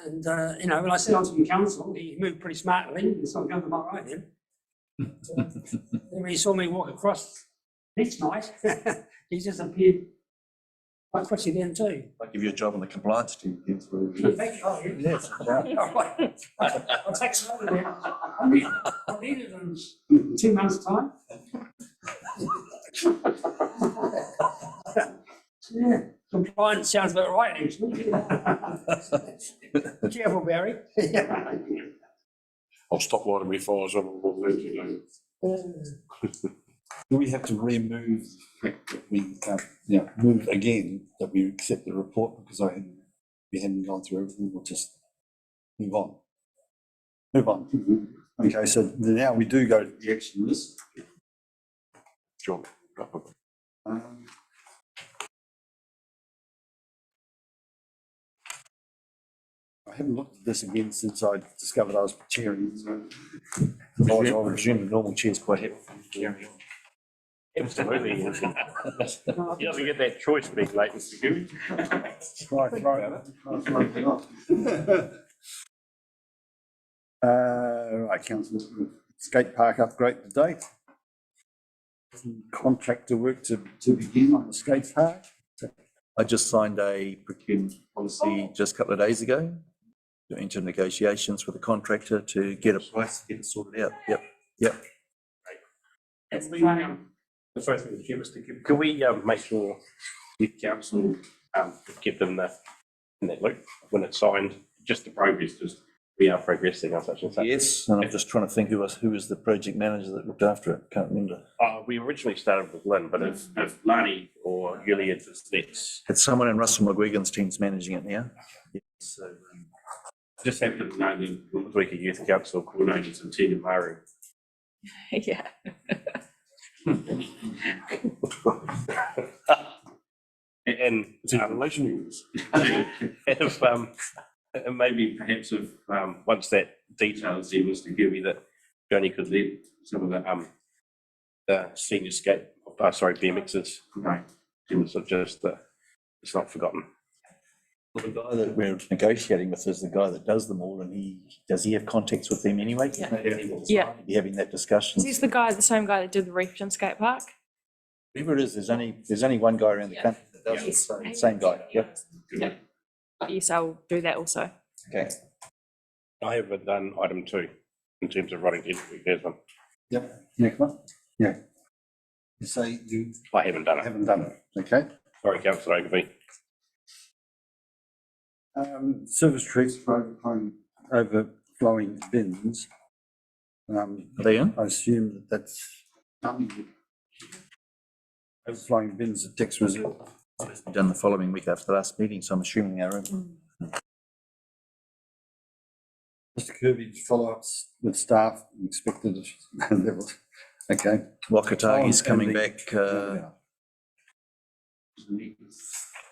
And, when I said I was in council, he moved pretty smartly, so I'm going to my right then. Then when he saw me walk across next night, he just appeared quite quickly then too. I'll give you a job on the compliance team. Thank you. Oh, yes. All right. I'll take some over there. I need it in 2 months' time. Yeah, compliance sounds about right, actually. Careful, Barry. I'll stop lighting me fires on all that, you know. Do we have to remove the fact that we, move again, that we accept the report because we hadn't gone through everything, we'll just move on? Move on. Okay, so now we do go to the action list. John. I haven't looked at this again since I discovered I was chairing, so I would assume the normal chair's quite happy. Absolutely. He doesn't get that choice being late, Mr. Gooey. Right, councillor, skate park upgrade to date. Contractor work to begin on the skate park. I just signed a procurement policy just a couple of days ago. Into negotiations with the contractor to get a price, get it sorted out. Yep. Sorry, Mr. Chair, Mr. Gibb, can we make sure with council get them in that loop when it's signed, just the progress, just we are progressing on such and such? Yes, and I'm just trying to think who was the project manager that looked after it. Can't remember. We originally started with Lynn, but if Lani or Julia just let's. It's someone in Russell McGuigan's team's managing it now. Yes, so. Just have to know the Motueka Youth Council coordinators and Tina Maru. Yeah. And It's in relation to yours. if and maybe perhaps if once that detail is there, Mr. Gooey, that Joni could lead some of the senior BMXers know, so just it's not forgotten. Well, the guy that we're negotiating with is the guy that does them all, and does he have contacts with them anyway? Yeah. Be having that discussion. He's the same guy that did the Reefton skate park. Whoever it is, there's only one guy around the country that does it, so same guy, yep. Yeah. Yes, I'll do that also. Okay. I haven't done item 2 in terms of running repairs one. Yep, next one, yeah. You say you I haven't done it. haven't done it, okay? Sorry, councillor Ogilvie. Service trees for overflowing bins. Are they in? I assume that that's overflowing bins at Tex Reserve. Done the following week after the last meeting, so I'm assuming they're in. Mr Kirby's follow-ups with staff expected levels. Okay. Wakatagi's coming And the- back,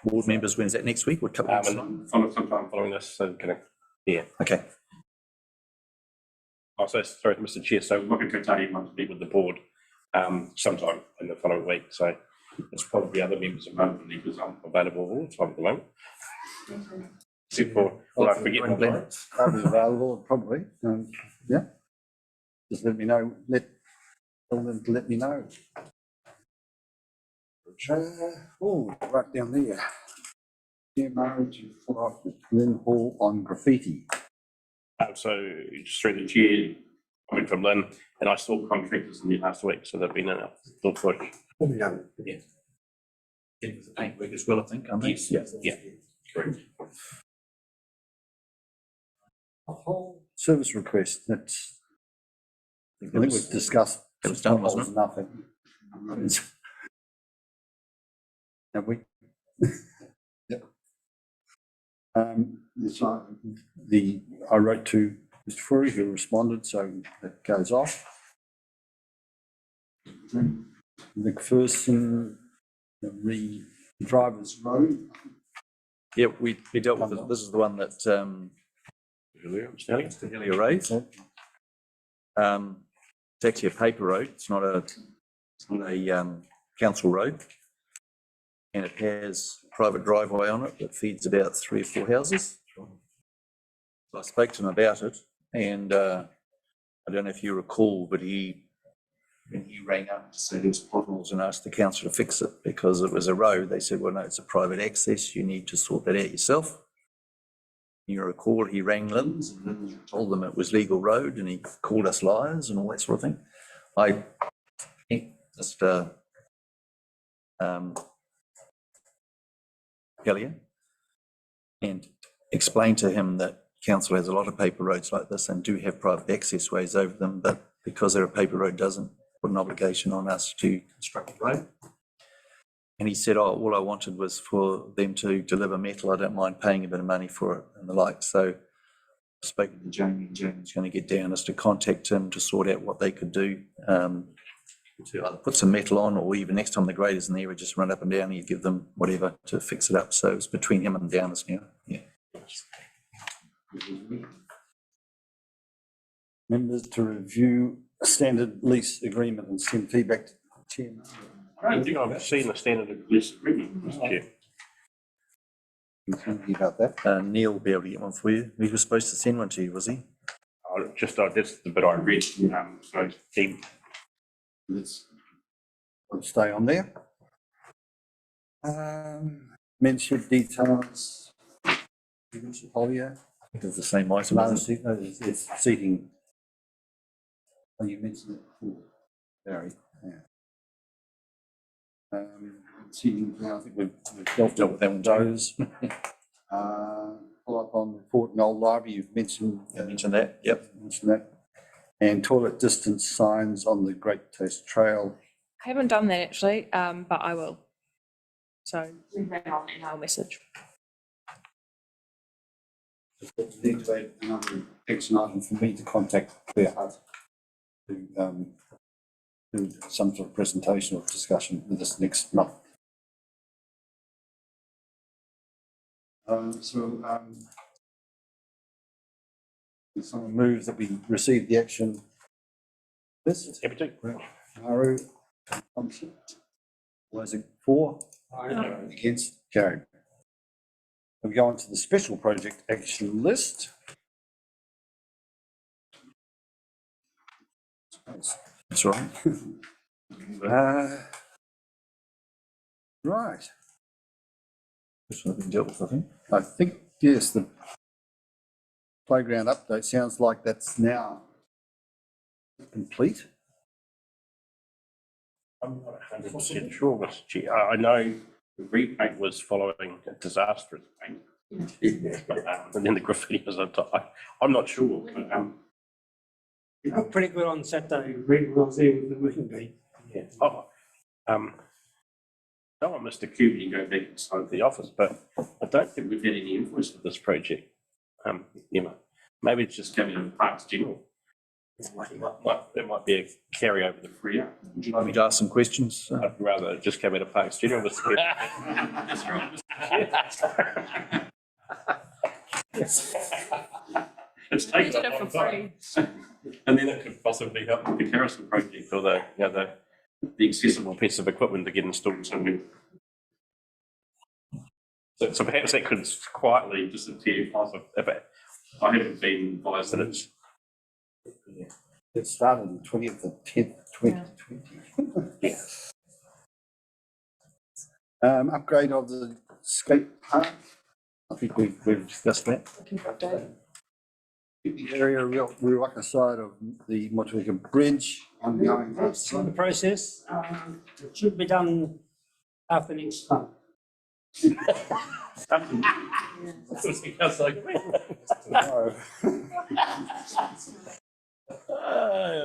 board members, when's that, next week or a couple of weeks? And sometime following this, so can I, Okay, also, sorry, Mr Chair, so Motueka wants to meet with the board sometime in the following week, so it's probably other members of parliament because I'm available all the time at the moment. Except for, well, I forget my line. I'll be available, probably, yeah. Just let me know, tell them to let me know. Oh, right down there. CMO to follow up with Lynn Hall on graffiti. So just through the chair, I went from Lynn, and I saw contractors in there last week, so they've been in a full push. yeah. In with the paintwork as well, I think, aren't they? Yeah, correct. Whole service request, that's, I think we've discussed. It was done, wasn't it? Nothing. Have we? Yep. I wrote to Mr Furry, who responded, so that goes off. McPherson, Drivers Road. Yeah, we dealt with it, this is the one that, Helio raised. It's actually a paper road, it's not a council road. And it has a private driveway on it that feeds about 3 or 4 houses. So I spoke to him about it, and I don't know if you recall, but when he rang up to say there was potholes and asked the council to fix it because it was a road, they said, well, no, it's a private access, you need to sort that out yourself. You recall he rang Lynn's and Lynn told them it was legal road, and he called us liars and all that sort of thing. I just Hellier and explained to him that council has a lot of paper roads like this and do have private access ways over them, but because they're a paper road doesn't put an obligation on us to construct a road. And he said, oh, all I wanted was for them to deliver metal. I don't mind paying a bit of money for it and the like. So I spoke to Jamie, and Jamie's going to get down as to contact him to sort out what they could do to either put some metal on, or even next time the grader's in there, we just run up and down and you give them whatever to fix it up. So it's between him and Downers now. Yeah. Members to review a standard lease agreement and send feedback to the chairman. I don't think I've seen the standard lease agreement, Mr Chair. Thinking about that. Neil will be able to get one for you. He was supposed to send one to you, was he? That's the bit I read, so team. Let's stay on there. Men's shed details. Polio. It's the same item. No, isn't it? it's seating. Oh, you mentioned it before, Barry, yeah. Seating, I think we've dealt with that one, those. Follow up on report in old library, you've mentioned. Mentioned that, yep. Mentioned that. And toilet distance signs on the Great Coast Trail. I haven't done that actually, but I will. So leave that on in our message. Need to add another action item for me to contact Claire Hutt to do some sort of presentation or discussion with us next month. Someone moves that we receive the action list. Happy to. Maru, Thompson. Was it for? Against? Carried. We go on to the special project action list. That's right. Right, This one's been dealt with, I think. I think, yes, the playground update sounds like that's now complete. I'm not 100% sure, Mr. Chair. I know the repaint was following a disastrous paint. And then the graffiti was on top. I'm not sure, but, It looked pretty good on Saturday, really, when I was there with the working day. yeah. Oh, I don't want Mr. Cooper to go back inside the office, but I don't think we've had any influence with this project. Maybe it's just coming in Parks General. It might be a carryover to free up. Would you like me to ask some questions? I'd rather it just come out of Parks General, Mr. Cooper. That's right. It's We taken did a it for long free. time. And then it could possibly help with the Harrison project or the accessible piece of equipment to get installed somewhere. So perhaps that could quietly disappear if I haven't been advised that it's. It started on the 20th of 10th, 2020. Upgrade of the skate park. I think we've discussed that. The area Ruaka side of the Motueka Bridge. Ongoing. It's in the process. It should be done after next month.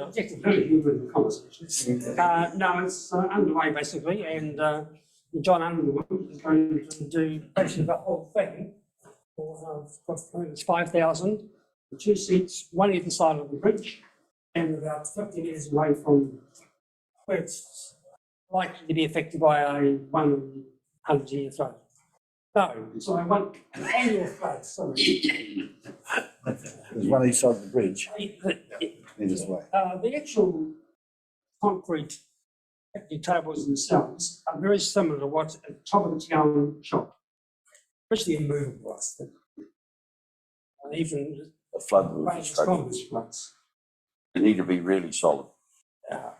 Objectively, with the conversation. No, it's underway basically, and John Underwood is going to do basically the whole thing. It's 5,000, the 2 seats, one either side of the bridge, and about 50 metres away from where it's likely to be affected by a 100-year flood. No, sorry, an annual flood, sorry. There's one each side of the bridge. Either way. The actual concrete tables themselves are very similar to what's at the top of the town shop, especially in movable. Even The flood roof is range struggling. of floods. They need to be really solid. The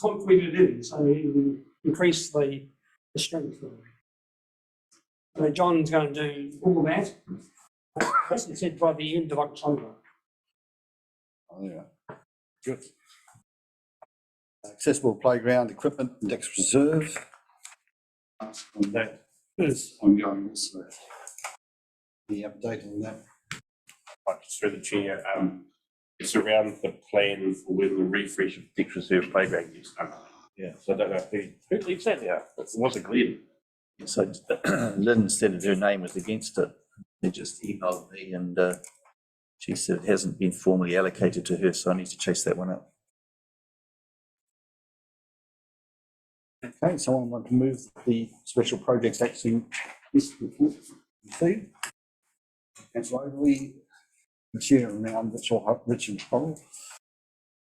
concrete it in, so you increase the strength of it. So John's going to do all that, as he said, by the end of October. Oh, yeah. Good. Accessible playground equipment and Dex Reserve. And that is ongoing also. The update on that. Through the chair, it's around the plan for when the refresh of Dix Reserve Playground gets done. Yeah, so I don't know who leaves that there. It wasn't clear. So Lynn, instead of her name, was against it. They just emailed me and she said it hasn't been formally allocated to her, so I need to chase that one up. Okay, someone want to move the special projects action list report? See? Councillor Overley, Chair around Richard Horrell.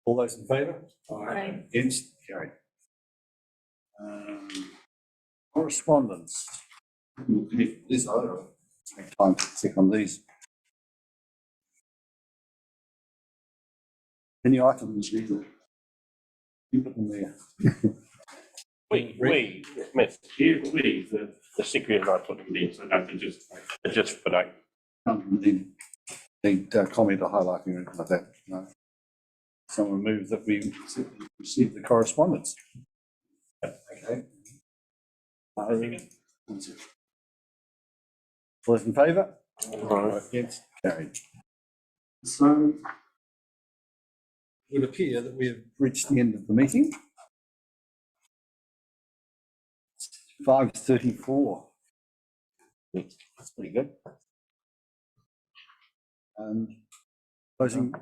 All those in favour? Aye. Against? Carried. Correspondence. This other, take time to check on these. Any items either? You put them there. Mr. Chair, the secretary and I put them there, so no, they're just for like. Need comment or highlighting or anything like that, no. Someone move that we receive the correspondence. Okay. All those in favour? Against? Carried. So it would appear that we have reached the end of the meeting. 5:34. That's pretty good. Closing.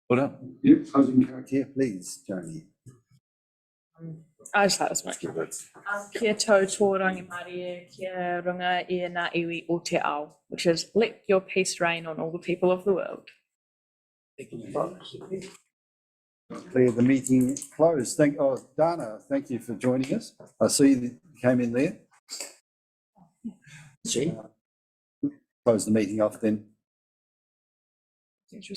Hold on. Yep, closing character, please, Joni. I just like this one. Kia tau tō rangimarie, kia runga I ngā iwi o te ao, which is let your peace reign on all the people of the world. Declare the meeting closed. Dana, thank you for joining us. I see that you came in there. See? Close the meeting off then.